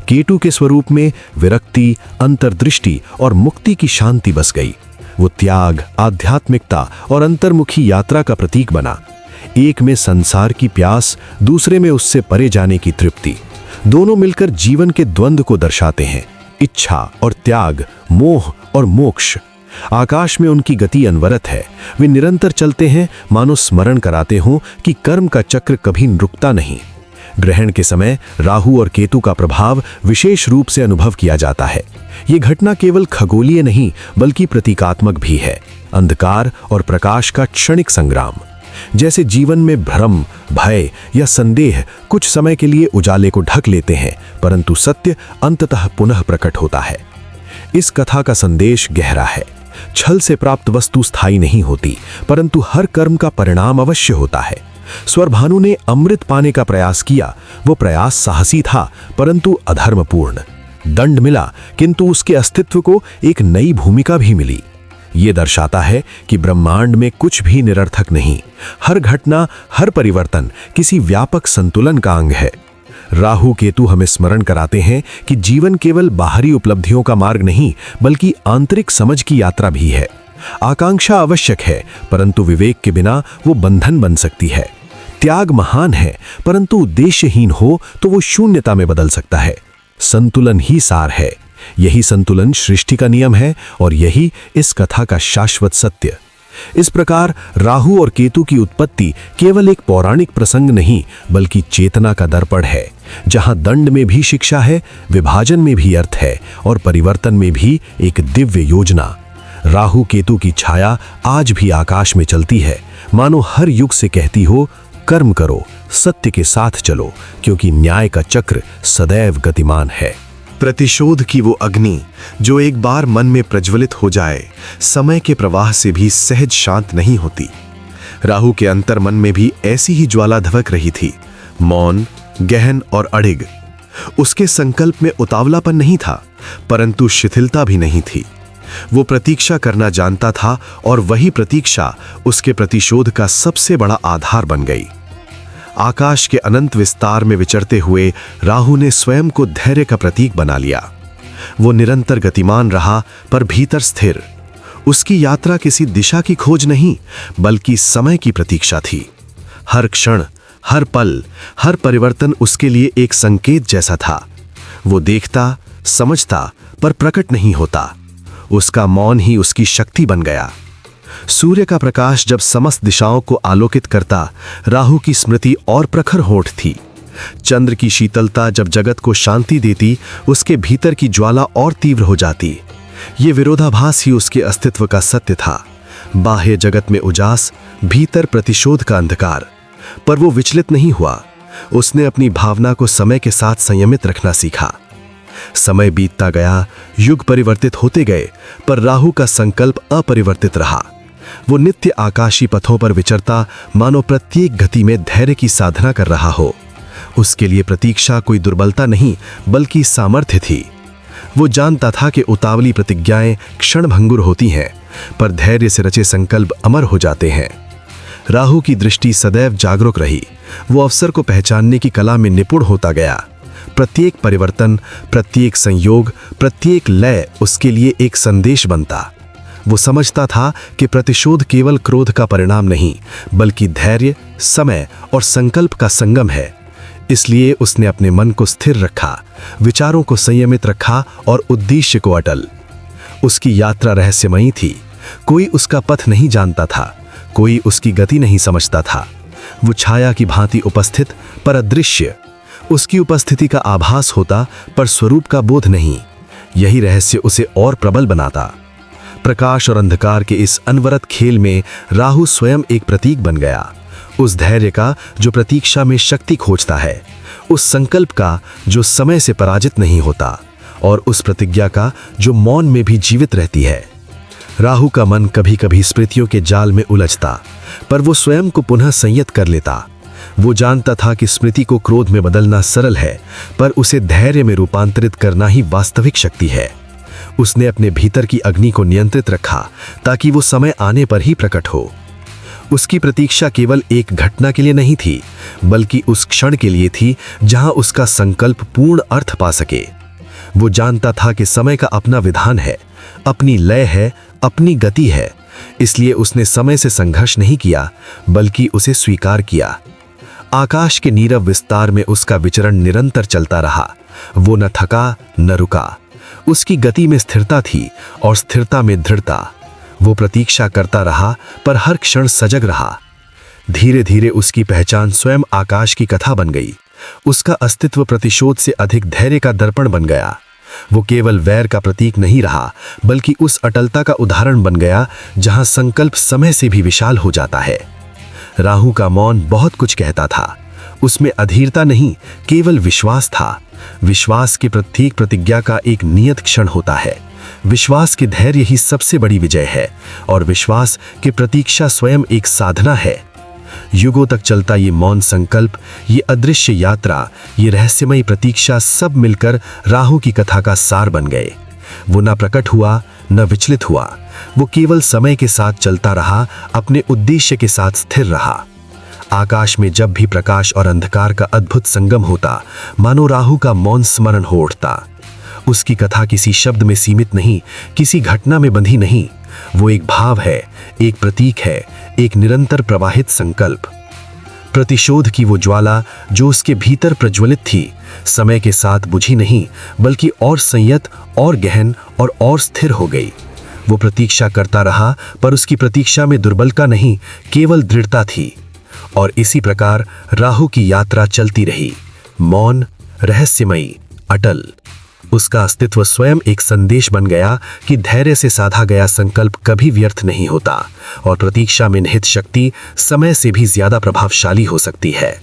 केतु के स्वरूप में विरक्ति, अंतर्दृष्टि और मुक्ति की शांति बस गई। वो त्याग, आध्यात्मिकता और अंतर्मुखी यात्रा का प्रतीक बना। एक में संसार की प्यास, दूसरे में उससे परे जाने की तृप्ति। दोनों मिलकर जीवन के द्वंद्व को दर्शाते हैं, इच्छा और त्याग, मोह और मोक्ष। आकाश में उनकी गति अनवरत है। वे निरंतर चलते हैं, मानो स्मरण कराते हों कि कर्म का चक्र कभी रुकता नहीं। ग्रहण के समय राहु और केतु का प्रभाव विशेष रूप से अनुभव किया जाता है। ये घटना केवल खगोलीय नहीं बल्कि प्रतीकात्मक भी है। अंधकार और प्रकाश का क्षणिक संग्राम। जैसे जीवन में भ्रम, भय या संदेह कुछ समय के लिए उजाले को ढक लेते हैं, परंतु सत्य अंततः पुनः प्रकट होता है। इस कथा का संदेश गहरा है। छल से प्राप्त वस्तु स्थायी नहीं होती, परंतु हर कर्म का परिणाम अवश्य होता है। स्वरभानु ने अमृत पाने का प्रयास किया। वो प्रयास साहसी था, परंतु अधर्मपूर्ण। दंड मिला, किंतु उसके अस्तित्व को एक नई भूमिका भी मिली। ये दर्शाता है कि ब्रह्मांड में कुछ भी निरर्थक नहीं। हर घटना, हर परिवर्तन किसी व्यापक संतुलन का अंग है। राहु केतु हमें स्मरण कराते हैं कि जीवन केवल बाहरी उपलब्धियों का मार्ग नहीं बल्कि आंतरिक समझ की यात्रा भी है। आकांक्षा आवश्यक है, परंतु विवेक के बिना वो बंधन बन सकती है। त्याग महान है, परंतु उद्देश्यहीन हो तो वो शून्यता में बदल सकता है। संतुलन ही सार है। यही संतुलन सृष्टि का नियम है और यही इस कथा का शाश्वत सत्य। इस प्रकार राहु और केतु की उत्पत्ति केवल एक पौराणिक प्रसंग नहीं बल्कि चेतना का दर्पण है, जहां दंड में भी शिक्षा है, विभाजन में भी अर्थ है और परिवर्तन में भी एक दिव्य योजना। राहु केतु की छाया आज भी आकाश में चलती है, मानो हर युग से कहती हो, कर्म करो, सत्य के साथ चलो, क्योंकि न्याय का चक्र सदैव गतिमान है। प्रतिशोध की वो अग्नि जो एक बार मन में प्रज्वलित हो जाए, समय के प्रवाह से भी सहज शांत नहीं होती। राहु के अंतर मन में भी ऐसी ही ज्वाला धवक रही थी, मौन, गहन और अड़िग। उसके संकल्प में उतावलापन नहीं था, परंतु शिथिलता भी नहीं थी। वो प्रतीक्षा करना जानता था और वही प्रतीक्षा उसके प्रतिशोध का सबसे बड़ा आधार बन गई। आकाश के अनंत विस्तार में विचरते हुए राहु ने स्वयं को धैर्य का प्रतीक बना लिया। वो निरंतर गतिमान रहा, पर भीतर स्थिर। उसकी यात्रा किसी दिशा की खोज नहीं, बल्कि समय की प्रतीक्षा थी। हर क्षण, हर पल, हर परिवर्तन उसके लिए एक संकेत जैसा था। वो देखता, समझता, पर प्रकट नहीं होता। उसका मौन ही उसकी शक्ति बन गया। सूर्य का प्रकाश जब समस्त दिशाओं को आलोकित करता, राहु की स्मृति और प्रखर होठ थी। चंद्र की शीतलता जब जगत को शांति देती, उसके भीतर की ज्वाला और तीव्र हो जाती। ये विरोधाभास ही उसके अस्तित्व का सत्य था। बाह्य जगत में उजास, भीतर प्रतिशोध का अंधकार। पर वो विचलित नहीं हुआ। उसने अपनी भावना को समय के साथ संयमित रखना सीखा। समय बीतता गया, युग परिवर्तित होते गए, पर राहु का संकल्प अपरिवर्तित रहा। वो नित्य आकाशी पथों पर विचरता, मानो प्रत्येक गति में धैर्य की साधना कर रहा हो। उसके लिए प्रतीक्षा कोई दुर्बलता नहीं, बल्कि सामर्थ्य थी। वो जानता था कि उतावली प्रतिज्ञाएं क्षणभंगुर होती हैं, पर धैर्य से रचे संकल्प अमर हो जाते हैं। राहु की दृष्टि सदैव जागरूक रही। वो अवसर को पहचानने की कला में निपुण होता गया। प्रत्येक परिवर्तन, प्रत्येक संयोग, प्रत्येक लय उसके लिए एक संदेश बनता। वो समझता था कि प्रतिशोध केवल क्रोध का परिणाम नहीं, बल्कि धैर्य, समय और संकल्प का संगम है। इसलिए उसने अपने मन को स्थिर रखा, विचारों को संयमित रखा और उद्देश्य को अटल। उसकी यात्रा रहस्यमयी थी। कोई उसका पथ नहीं जानता था, कोई उसकी गति नहीं समझता था। वो छाया की भांति उपस्थित, पर अदृश्य। उसकी उपस्थिति का आभास होता, पर स्वरूप का बोध नहीं। यही रहस्य उसे और प्रबल बनाता। प्रकाश और अंधकार के इस अनवरत खेल में राहु स्वयं एक प्रतीक बन गया। उस धैर्य का जो प्रतीक्षा में शक्ति खोजता है, उस संकल्प का जो समय से पराजित नहीं होता, और उस प्रतिज्ञा का जो मौन में भी जीवित रहती है। राहु का मन कभी कभी स्मृतियों के जाल में उलझता, पर वो स्वयं को पुनः संयत कर लेता। वो जानता था कि स्मृति को क्रोध में बदलना सरल है, पर उसे धैर्य में रूपांतरित करना ही वास्तविक शक्ति है। उसने अपने भीतर की अग्नि को नियंत्रित रखा, ताकि वो समय आने पर ही प्रकट हो। उसकी प्रतीक्षा केवल एक घटना के लिए नहीं थी, बल्कि उस क्षण के लिए थी जहां उसका संकल्प पूर्ण अर्थ पा सके। वो जानता था कि समय का अपना विधान है, अपनी लय है, अपनी गति है। इसलिए उसने समय से संघर्ष नहीं किया, बल्कि उसे स्वीकार किया। आकाश के नीरव विस्तार में उसका विचरण निरंतर चलता रहा। वो न थका न रुका। उसकी गति में स्थिरता थी और स्थिरता में दृढ़ता। वो प्रतीक्षा करता रहा, पर हर क्षण सजग रहा। धीरे धीरे उसकी पहचान स्वयं आकाश की कथा बन गई। उसका अस्तित्व प्रतिशोध से अधिक धैर्य का दर्पण बन गया। वो केवल वैर का प्रतीक नहीं रहा, बल्कि उस अटलता का उदाहरण बन गया जहां संकल्प समय से भी विशाल हो जाता है। राहु का मौन बहुत कुछ कहता था। उसमें अधीरता नहीं, केवल विश्वास था। विश्वास की प्रत्येक प्रतिज्ञा का एक नियत क्षण होता है। विश्वास के धैर्य ही सबसे बड़ी विजय है, और विश्वास की प्रतीक्षा स्वयं एक साधना है। युगों तक चलता ये मौन संकल्प, ये अदृश्य यात्रा, ये रहस्यमयी प्रतीक्षा सब मिलकर राहु की कथा का सार बन गए। वो न प्रकट हुआ, न विचलित हुआ। वो केवल समय के साथ चलता रहा, अपने उद्देश्य के साथ स्थिर रहा। आकाश में जब भी प्रकाश और अंधकार का अद्भुत संगम होता, मानो राहु का मौन स्मरण हो उठता। उसकी कथा किसी शब्द में सीमित नहीं, किसी घटना में बंधी नहीं। वो एक भाव है, एक प्रतीक है, एक निरंतर प्रवाहित संकल्प। प्रतिशोध की वो ज्वाला जो उसके भीतर प्रज्वलित थी, समय के साथ बुझी नहीं, बल्कि और संयत, और गहन और स्थिर हो गई। वो प्रतीक्षा करता रहा, पर उसकी प्रतीक्षा में दुर्बलता नहीं, केवल दृढ़ता थी। और इसी प्रकार राहु की यात्रा चलती रही, मौन, रहस्यमयी, अटल। उसका अस्तित्व स्वयं एक संदेश बन गया कि धैर्य से साधा गया संकल्प कभी व्यर्थ नहीं होता, और प्रतीक्षा में निहित शक्ति समय से भी ज्यादा प्रभावशाली हो सकती है।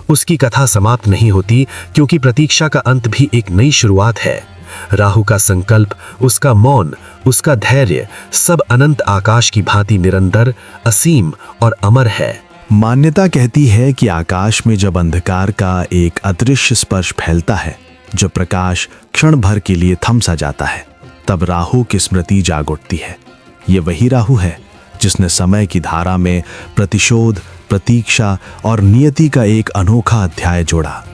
उसकी कथा समाप्त नहीं होती, क्योंकि प्रतीक्षा का अंत भी एक नई शुरुआत है। राहु का संकल्प, उसका मौन, उसका धैर्य सब अनंत आकाश की भांति निरंतर, असीम और अमर है। मान्यता कहती है कि आकाश में जब अंधकार का एक अदृश्य स्पर्श फैलता है, जब प्रकाश क्षण भर के लिए थम सा जाता है, तब राहु की स्मृति जाग उठती है। ये वही राहु है जिसने समय की धारा में प्रतिशोध, प्रतीक्षा और नियति का एक अनोखा अध्याय जोड़ा।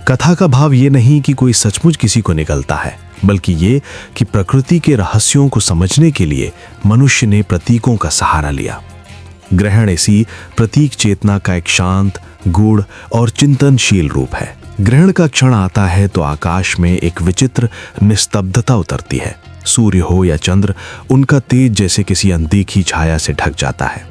कथा का भाव ये नहीं कि कोई सचमुच किसी को निकलता है, बल्कि ये कि प्रकृति के रहस्यों को समझने के लिए मनुष्य ने प्रतीकों का सहारा लिया। ग्रहण इसी प्रतीक चेतना का एक शांत, गूढ़ और चिंतनशील रूप है। ग्रहण का क्षण आता है तो आकाश में एक विचित्र निस्तब्धता उतरती है। सूर्य हो या चंद्र, उनका तेज जैसे किसी अनदेखी छाया से ढक जाता है।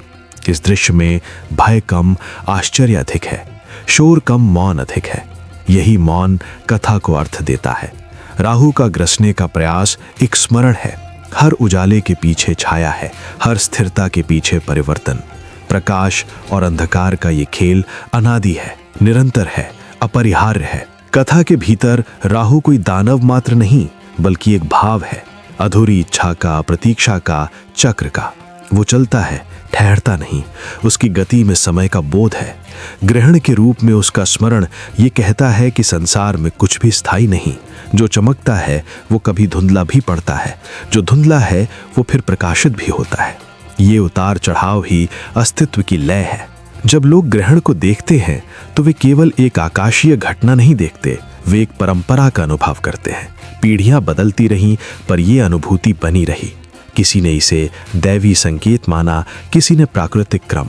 इस दृश्य में भय कम, आश्चर्य अधिक है, शोर कम, मौन अधिक है। यही मौन कथा को अर्थ देता है। राहु का ग्रसने का प्रयास एक स्मरण है। हर उजाले के पीछे छाया है, हर स्थिरता के पीछे परिवर्तन। प्रकाश और अंधकार का ये खेल अनादि है, निरंतर है, अपरिहार्य है। कथा के भीतर राहु कोई दानव मात्र नहीं, बल्कि एक भाव है, अधूरी इच्छा का, प्रतीक्षा का, चक्र का। वो चलता है, ठहरता नहीं। उसकी गति में समय का बोध है। ग्रहण के रूप में उसका स्मरण ये कहता है कि संसार में कुछ भी स्थायी नहीं। जो चमकता है वो कभी धुंधला भी पड़ता है, जो धुंधला है वो फिर प्रकाशित भी होता है। ये उतार चढ़ाव ही अस्तित्व की लय है। जब लोग ग्रहण को देखते हैं तो वे केवल एक आकाशीय घटना नहीं देखते, वे एक परंपरा का अनुभव करते हैं। पीढ़ियां बदलती रहीं पर यह अनुभूति बनी रही। किसी ने इसे दैवी संकेत माना, किसी ने प्राकृतिक क्रम,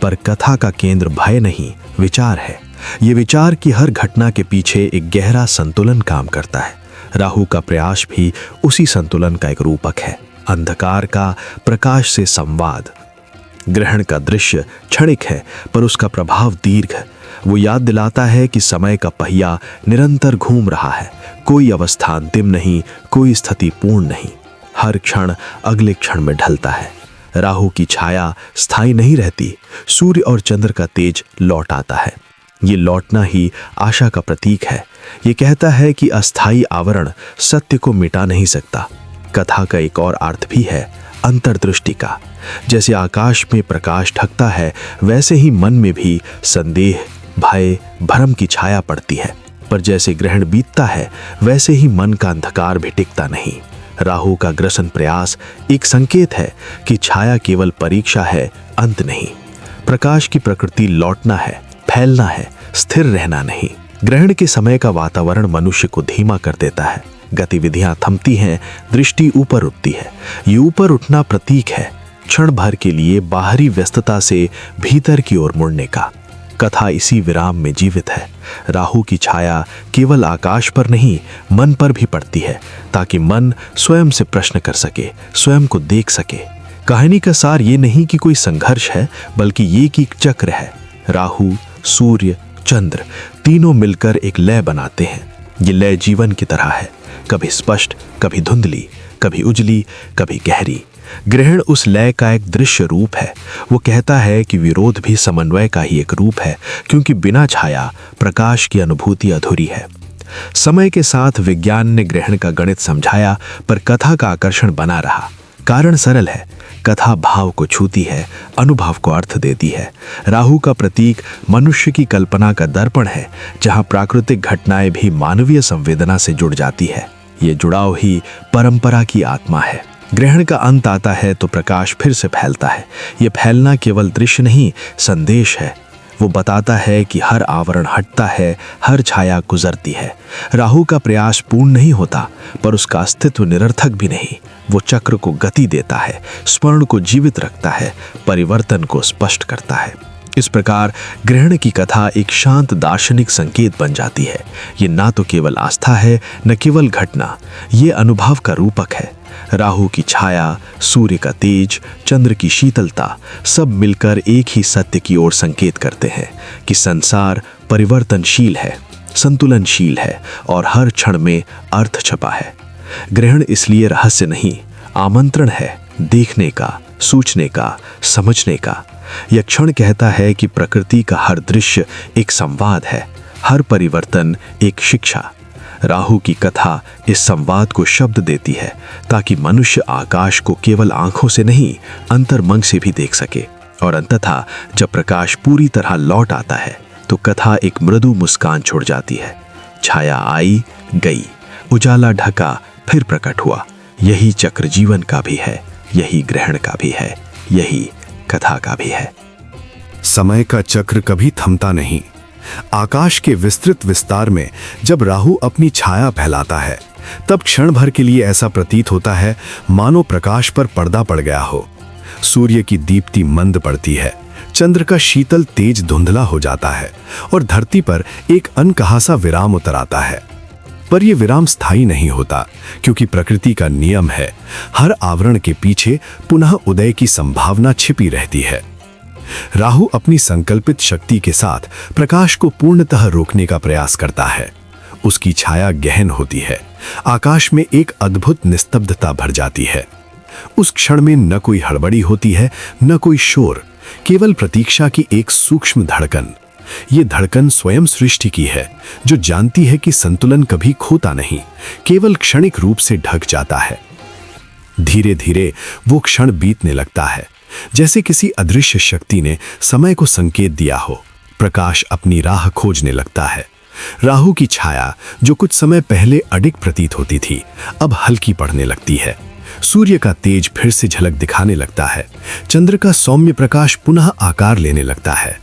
पर कथा का केंद्र भय नहीं, विचार है। ये विचार कि हर घटना के पीछे एक गहरा संतुलन काम करता है। राहु का प्रयास भी उसी संतुलन का एक रूपक है। अंधकार का प्रकाश से संवाद। ग्रहण का दृश्य क्षणिक है, पर उसका प्रभाव दीर्घ। वो याद दिलाता है कि समय का पहिया निरंतर घूम रहा है। कोई अवस्था अंतिम नहीं, कोई स्थिति पूर्ण नहीं। हर क्षण अगले क्षण में ढलता है। राहु की छाया स्थायी नहीं रहती। सूर्य और चंद्र का तेज लौट आता है। ये लौटना ही आशा का प्रतीक है। ये कहता है कि अस्थायी आवरण सत्य को मिटा नहीं सकता। कथा का एक और अर्थ भी है, अंतर्दृष्टि का। जैसे आकाश में प्रकाश ढकता है, वैसे ही मन में भी संदेह, भय, भ्रम की छाया पड़ती है। पर जैसे ग्रहण बीतता है, वैसे ही मन का अंधकार भी टिकता नहीं। राहु का ग्रसन प्रयास एक संकेत है कि छाया केवल परीक्षा है, अंत नहीं। प्रकाश की प्रकृति लौटना है, फैलना है, स्थिर रहना नहीं। ग्रहण के समय का वातावरण मनुष्य को धीमा कर देता है। गतिविधियां थमती हैं, दृष्टि ऊपर उठती है। ये ऊपर उठना प्रतीक है क्षण भर के लिए बाहरी व्यस्तता से भीतर की ओर मुड़ने का। कथा इसी विराम में जीवित है। राहु की छाया केवल आकाश पर नहीं, मन पर भी पड़ती है, ताकि मन स्वयं से प्रश्न कर सके, स्वयं को देख सके। कहानी का सार ये नहीं कि कोई संघर्ष है, बल्कि ये कि एक चक्र है। राहु, सूर्य, चंद्र तीनों मिलकर एक लय बनाते हैं। ये लय जीवन की तरह है, कभी स्पष्ट, कभी धुंधली, कभी उजली, कभी गहरी। ग्रहण उस लय का एक दृश्य रूप है। वो कहता है कि विरोध भी समन्वय का ही एक रूप है, क्योंकि बिना छाया प्रकाश की अनुभूति अधूरी है। समय के साथ विज्ञान ने ग्रहण का गणित समझाया, पर कथा का आकर्षण बना रहा। कारण सरल है, कथा भाव को छूती है, अनुभव को अर्थ देती है। राहु का प्रतीक मनुष्य की कल्पना का दर्पण है, जहां प्राकृतिक घटनाएं भी मानवीय संवेदना से जुड़ जाती है। ये जुड़ाव ही परंपरा की आत्मा है। ग्रहण का अंत आता है तो प्रकाश फिर से फैलता है। ये फैलना केवल दृश्य नहीं, संदेश है। वो बताता है कि हर आवरण हटता है, हर छाया गुजरती है। राहु का प्रयास पूर्ण नहीं होता, पर उसका अस्तित्व निरर्थक भी नहीं। वो चक्र को गति देता है, स्मरण को जीवित रखता है, परिवर्तन को स्पष्ट करता है। इस प्रकार ग्रहण की कथा एक शांत दार्शनिक संकेत बन जाती है। ये ना तो केवल आस्था है, न केवल घटना, ये अनुभव का रूपक है। राहु की छाया, सूर्य का तेज, चंद्र की शीतलता सब मिलकर एक ही सत्य की ओर संकेत करते हैं कि संसार परिवर्तनशील है, संतुलनशील है और हर क्षण में अर्थ छपा है। ग्रहण इसलिए रहस्य नहीं, आमंत्रण है देखने का, सोचने का, समझने का। यह क्षण कहता है कि प्रकृति का हर दृश्य एक संवाद है, हर परिवर्तन एक शिक्षा। राहु की कथा इस संवाद को शब्द देती है ताकि मनुष्य आकाश को केवल आंखों से नहीं अंतर्मन से भी देख सके, और अंततः जब प्रकाश पूरी तरह लौट आता है तो कथा एक मृदु मुस्कान छोड़ जाती है। छाया आई गई, उजाला ढका फिर प्रकट हुआ। यही चक्र जीवन का भी है, यही ग्रहण का भी है, यही कथा का भी है। समय का चक्र कभी थमता नहीं। आकाश के विस्तृत विस्तार में जब राहु अपनी छाया फैलाता है तब क्षण भर के लिए ऐसा प्रतीत होता है मानो प्रकाश पर पर्दा पड़ गया हो। सूर्य की दीप्ति मंद पड़ती है, चंद्र का शीतल तेज धुंधला हो जाता है और धरती पर एक अनकहा सा विराम उतर आता है। पर यह विराम स्थायी नहीं होता, क्योंकि प्रकृति का नियम है, हर आवरण के पीछे पुनः उदय की संभावना छिपी रहती है। राहु अपनी संकल्पित शक्ति के साथ प्रकाश को पूर्णतः रोकने का प्रयास करता है। उसकी छाया गहन होती है, आकाश में एक अद्भुत निस्तब्धता भर जाती है। उस क्षण में न कोई हड़बड़ी होती है, न कोई शोर, केवल प्रतीक्षा की एक सूक्ष्म धड़कन। ये धड़कन स्वयं सृष्टि की है, जो जानती है कि संतुलन कभी खोता नहीं, केवल क्षणिक रूप से ढक जाता है। धीरे धीरे वो क्षण बीतने लगता है, जैसे किसी अदृश्य शक्ति ने समय को संकेत दिया हो। प्रकाश अपनी राह खोजने लगता है। राहु की छाया, जो कुछ समय पहले अडिग प्रतीत होती थी, अब हल्की पड़ने लगती है। सूर्य का तेज फिर से झलक दिखाने लगता है। चंद्र का सौम्य प्रकाश पुनः आकार लेने लगता है।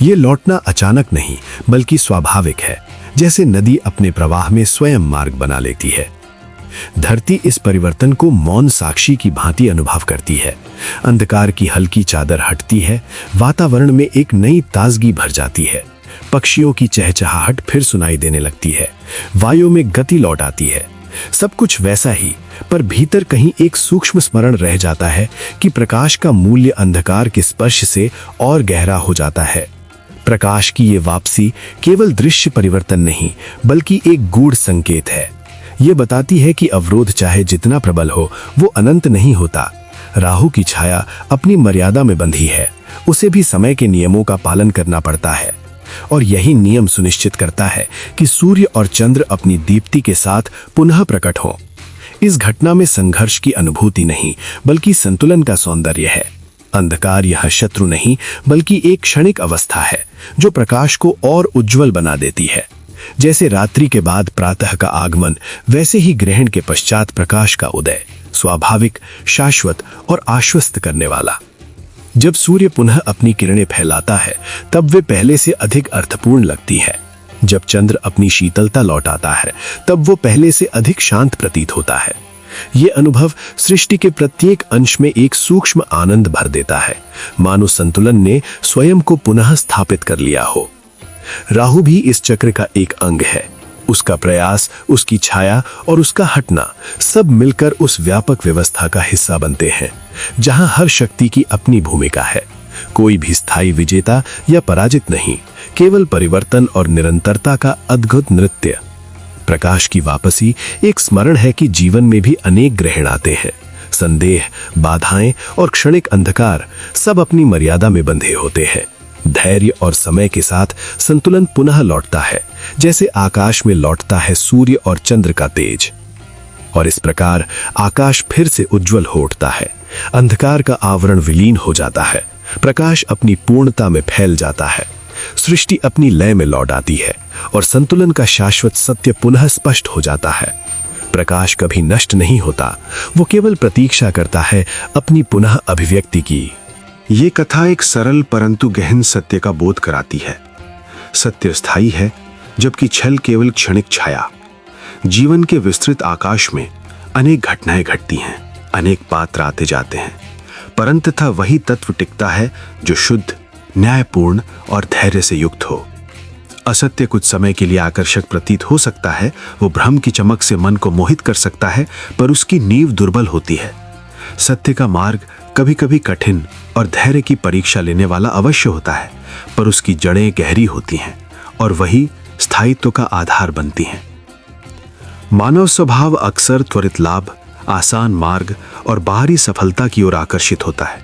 ये लौटना अचानक नहीं, बल्कि स्वाभाविक है, जैसे नदी अपने प्रवाह में स्वयं मार्ग बना लेती है। धरती इस परिवर्तन को मौन साक्षी की भांति अनुभव करती है। अंधकार की हल्की चादर हटती है, वातावरण में एक नई ताजगी भर जाती है। पक्षियों की चहचहाहट फिर सुनाई देने लगती है, वायु में गति लौट आती है। सब कुछ वैसा ही, पर भीतर कहीं एक सूक्ष्म स्मरण रह जाता है कि प्रकाश का मूल्य अंधकार के स्पर्श से और गहरा हो जाता है। प्रकाश की ये वापसी केवल दृश्य परिवर्तन नहीं, बल्कि एक गूढ़ संकेत है। ये बताती है कि अवरोध चाहे जितना प्रबल हो, वो अनंत नहीं होता। राहु की छाया अपनी मर्यादा में बंधी है, उसे भी समय के नियमों का पालन करना पड़ता है, और यही नियम सुनिश्चित करता है कि सूर्य और चंद्र अपनी दीप्ति के साथ पुनः प्रकट हों। इस घटना में संघर्ष की अनुभूति नहीं, बल्कि संतुलन का सौंदर्य है। अंधकार यह शत्रु नहीं, बल्कि एक क्षणिक अवस्था है जो प्रकाश को और उज्जवल बना देती है। जैसे रात्रि के बाद प्रातः का आगमन, वैसे ही ग्रहण के पश्चात प्रकाश का उदय, स्वाभाविक, शाश्वत और आश्वस्त करने वाला। जब सूर्य पुनः अपनी किरणें फैलाता है, तब वे पहले से अधिक अर्थपूर्ण लगती है। जब चंद्र अपनी शीतलता लौटाता है, तब वो पहले से अधिक शांत प्रतीत होता है। ये अनुभव सृष्टि के प्रत्येक अंश में एक सूक्ष्म आनंद भर देता है, मानो संतुलन ने स्वयं को पुनः स्थापित कर लिया हो। राहु भी इस चक्र का एक अंग है। उसका प्रयास, उसकी छाया और उसका हटना सब मिलकर उस व्यापक व्यवस्था का हिस्सा बनते हैं, जहां हर शक्ति की अपनी भूमिका है। कोई भी स्थायी विजेता या पराजित नहीं, केवल परिवर्तन और निरंतरता का अद्भुत नृत्य। प्रकाश की वापसी एक स्मरण है कि जीवन में भी अनेक ग्रहण आते हैं। संदेह, बाधाएं और क्षणिक अंधकार सब अपनी मर्यादा में बंधे होते हैं। धैर्य और समय के साथ संतुलन पुनः लौटता है, जैसे आकाश में लौटता है सूर्य और चंद्र का तेज। और इस प्रकार आकाश फिर से उज्जवल हो उठता है। अंधकार का आवरण विलीन हो जाता है, प्रकाश अपनी पूर्णता में फैल जाता है। सृष्टि अपनी लय में लौट आती है और संतुलन का शाश्वत सत्य पुनः स्पष्ट हो जाता है। प्रकाश कभी नष्ट नहीं होता, वो केवल प्रतीक्षा करता है अपनी पुनः अभिव्यक्ति की। ये कथा एक सरल परंतु गहन सत्य का बोध कराती है। सत्य स्थायी है, जबकि छल केवल क्षणिक छाया। जीवन के विस्तृत आकाश में अनेक घटनाएं घटती हैं, अनेक पात्र आते जाते हैं, परंतु वही तत्व टिकता है जो शुद्ध, न्यायपूर्ण और धैर्य से युक्त हो। असत्य कुछ समय के लिए आकर्षक प्रतीत हो सकता है, वो भ्रम की चमक से मन को मोहित कर सकता है, पर उसकी नींव दुर्बल होती है। सत्य का मार्ग कभी कभी कठिन और धैर्य की परीक्षा लेने वाला अवश्य होता है, पर उसकी जड़ें गहरी होती हैं और वही स्थायित्व का आधार बनती हैं। मानव स्वभाव अक्सर त्वरित लाभ, आसान मार्ग और बाहरी सफलता की ओर आकर्षित होता है।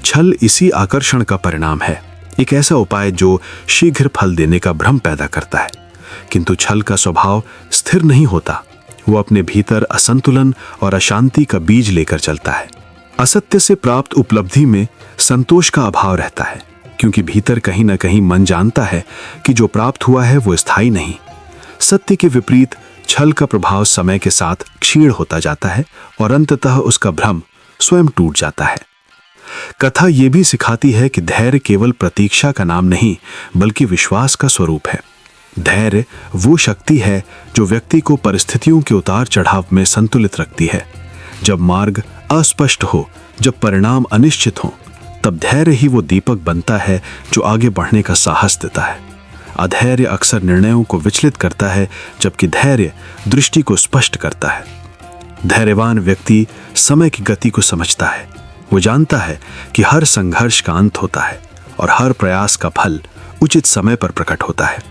छल इसी आकर्षण का परिणाम है, एक ऐसा उपाय जो शीघ्र फल देने का भ्रम पैदा करता है। किंतु छल का स्वभाव स्थिर नहीं होता। वो अपने भीतर असंतुलन और अशांति का बीज लेकर चलता है। असत्य से प्राप्त उपलब्धि में संतोष का अभाव रहता है, क्योंकि भीतर कहीं न कहीं मन जानता है कि जो प्राप्त हुआ है वो स्थायी नहीं। सत्य के विपरीत छल का प्रभाव समय के साथ क्षीण होता जाता है और अंततः उसका भ्रम स्वयं टूट जाता है। कथा ये भी सिखाती है कि धैर्य केवल प्रतीक्षा का नाम नहीं, बल्कि विश्वास का स्वरूप है। धैर्य वो शक्ति है जो व्यक्ति को परिस्थितियों के उतार चढ़ाव में संतुलित रखती है। जब मार्ग अस्पष्ट हो, जब परिणाम अनिश्चित हो, तब धैर्य ही वो दीपक बनता है जो आगे बढ़ने का साहस देता है। अधैर्य अक्सर निर्णयों को विचलित करता है, जबकि धैर्य दृष्टि को स्पष्ट करता है। धैर्यवान व्यक्ति समय की गति को समझता है। वो जानता है कि हर संघर्ष का अंत होता है और हर प्रयास का फल उचित समय पर प्रकट होता है।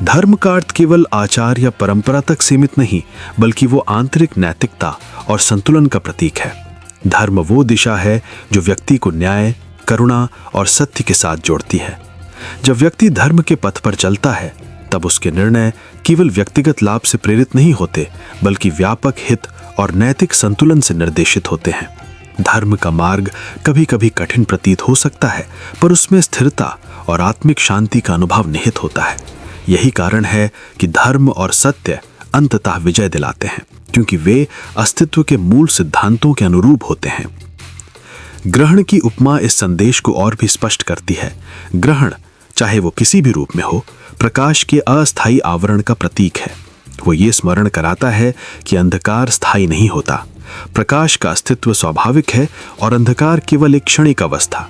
धर्म का अर्थ केवल आचार या परंपरा तक सीमित नहीं, बल्कि वो आंतरिक नैतिकता और संतुलन का प्रतीक है। धर्म वो दिशा है जो व्यक्ति को न्याय, करुणा और सत्य के साथ जोड़ती है। जब व्यक्ति धर्म के पथ पर चलता है, तब उसके निर्णय केवल व्यक्तिगत लाभ से प्रेरित नहीं होते, बल्कि व्यापक हित और नैतिक संतुलन से निर्देशित होते हैं। धर्म का मार्ग कभी कभी कठिन प्रतीत हो सकता है, पर उसमें स्थिरता और आत्मिक शांति का अनुभव निहित होता है। यही कारण है कि धर्म और सत्य अंततः विजय दिलाते हैं, क्योंकि वे अस्तित्व के मूल सिद्धांतों के अनुरूप होते हैं। ग्रहण की उपमा इस संदेश को और भी स्पष्ट करती है। ग्रहण, चाहे वो किसी भी रूप में हो, प्रकाश के अस्थायी आवरण का प्रतीक है। वो ये स्मरण कराता है कि अंधकार स्थायी नहीं होता। प्रकाश का अस्तित्व स्वाभाविक है और अंधकार केवल एक क्षणिक अवस्था।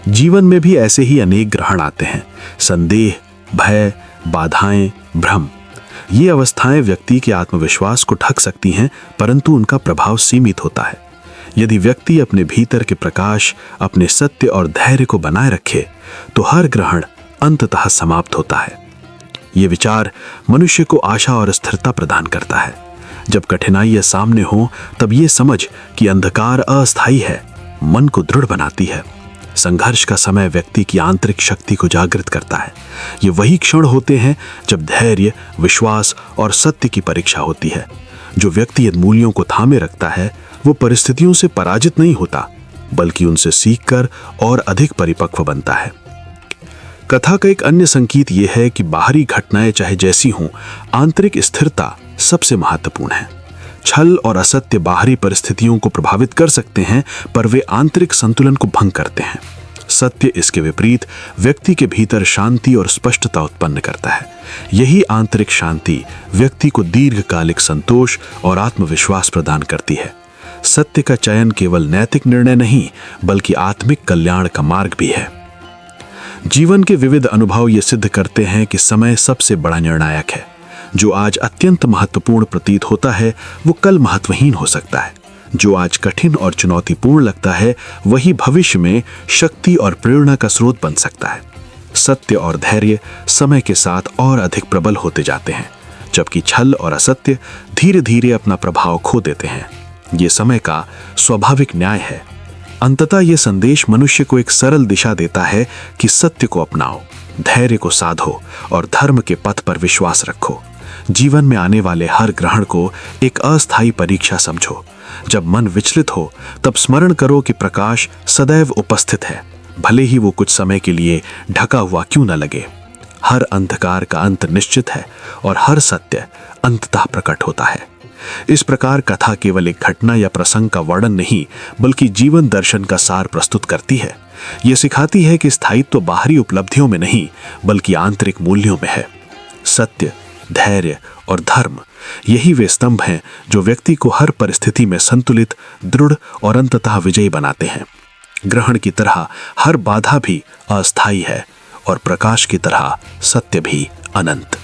जीवन में भी ऐसे ही अनेक ग्रहण आते हैं। संदेह, भय, बाधाएं, भ्रम, ये अवस्थाएं व्यक्ति के आत्मविश्वास को ढक सकती हैं, परंतु उनका प्रभाव सीमित होता है। यदि व्यक्ति अपने भीतर के प्रकाश, अपने सत्य और धैर्य को बनाए रखे, तो हर ग्रहण अंततः समाप्त होता है। ये विचार मनुष्य को आशा और स्थिरता प्रदान करता है। जब कठिनाइयां सामने हो, तब ये समझ कि अंधकार अस्थायी है, मन को दृढ़ बनाती है। संघर्ष का समय व्यक्ति की आंतरिक शक्ति को जागृत करता है। ये वही क्षण होते हैं जब धैर्य, विश्वास और सत्य की परीक्षा होती है। जो व्यक्ति इन मूल्यों को थामे रखता है, वो परिस्थितियों से पराजित नहीं होता, बल्कि उनसे सीखकर और अधिक परिपक्व बनता है। कथा का एक अन्य संकेत यह है कि बाहरी घटनाएं चाहे जैसी हों, आंतरिक स्थिरता सबसे महत्वपूर्ण है। छल और असत्य बाहरी परिस्थितियों को प्रभावित कर सकते हैं, पर वे आंतरिक संतुलन को भंग करते हैं। सत्य, इसके विपरीत, व्यक्ति के भीतर शांति और स्पष्टता उत्पन्न करता है। यही आंतरिक शांति व्यक्ति को दीर्घकालिक संतोष और आत्मविश्वास प्रदान करती है। सत्य का चयन केवल नैतिक निर्णय नहीं, बल्कि आत्मिक कल्याण का मार्ग भी है। जीवन के विविध अनुभव ये सिद्ध करते हैं कि समय सबसे बड़ा निर्णायक है। जो आज अत्यंत महत्वपूर्ण प्रतीत होता है, वो कल महत्वहीन हो सकता है। जो आज कठिन और चुनौतीपूर्ण लगता है, वही भविष्य में शक्ति और प्रेरणा का स्रोत बन सकता है। सत्य और धैर्य समय के साथ और अधिक प्रबल होते जाते हैं, जबकि छल और असत्य धीरे धीरे अपना प्रभाव खो देते हैं। ये समय का स्वाभाविक न्याय है। अंततः ये संदेश मनुष्य को एक सरल दिशा देता है कि सत्य को अपनाओ, धैर्य को साधो और धर्म के पथ पर विश्वास रखो। जीवन में आने वाले हर ग्रहण को एक अस्थायी परीक्षा समझो। जब मन विचलित हो, तब स्मरण करो कि प्रकाश सदैव उपस्थित है, भले ही वो कुछ समय के लिए ढका हुआ क्यों न लगे। हर अंधकार का अंत निश्चित है और हर सत्य अंततः प्रकट होता है। इस प्रकार कथा केवल एक घटना या प्रसंग का वर्णन नहीं, बल्कि जीवन दर्शन का सार प्रस्तुत करती है। यह सिखाती है कि स्थायित्व बाहरी उपलब्धियों में नहीं, बल्कि आंतरिक मूल्यों में है। सत्य, धैर्य और धर्म, यही वे स्तंभ हैं जो व्यक्ति को हर परिस्थिति में संतुलित, दृढ़ और अंततः विजयी बनाते हैं। ग्रहण की तरह हर बाधा भी अस्थायी है और प्रकाश की तरह सत्य भी अनंत।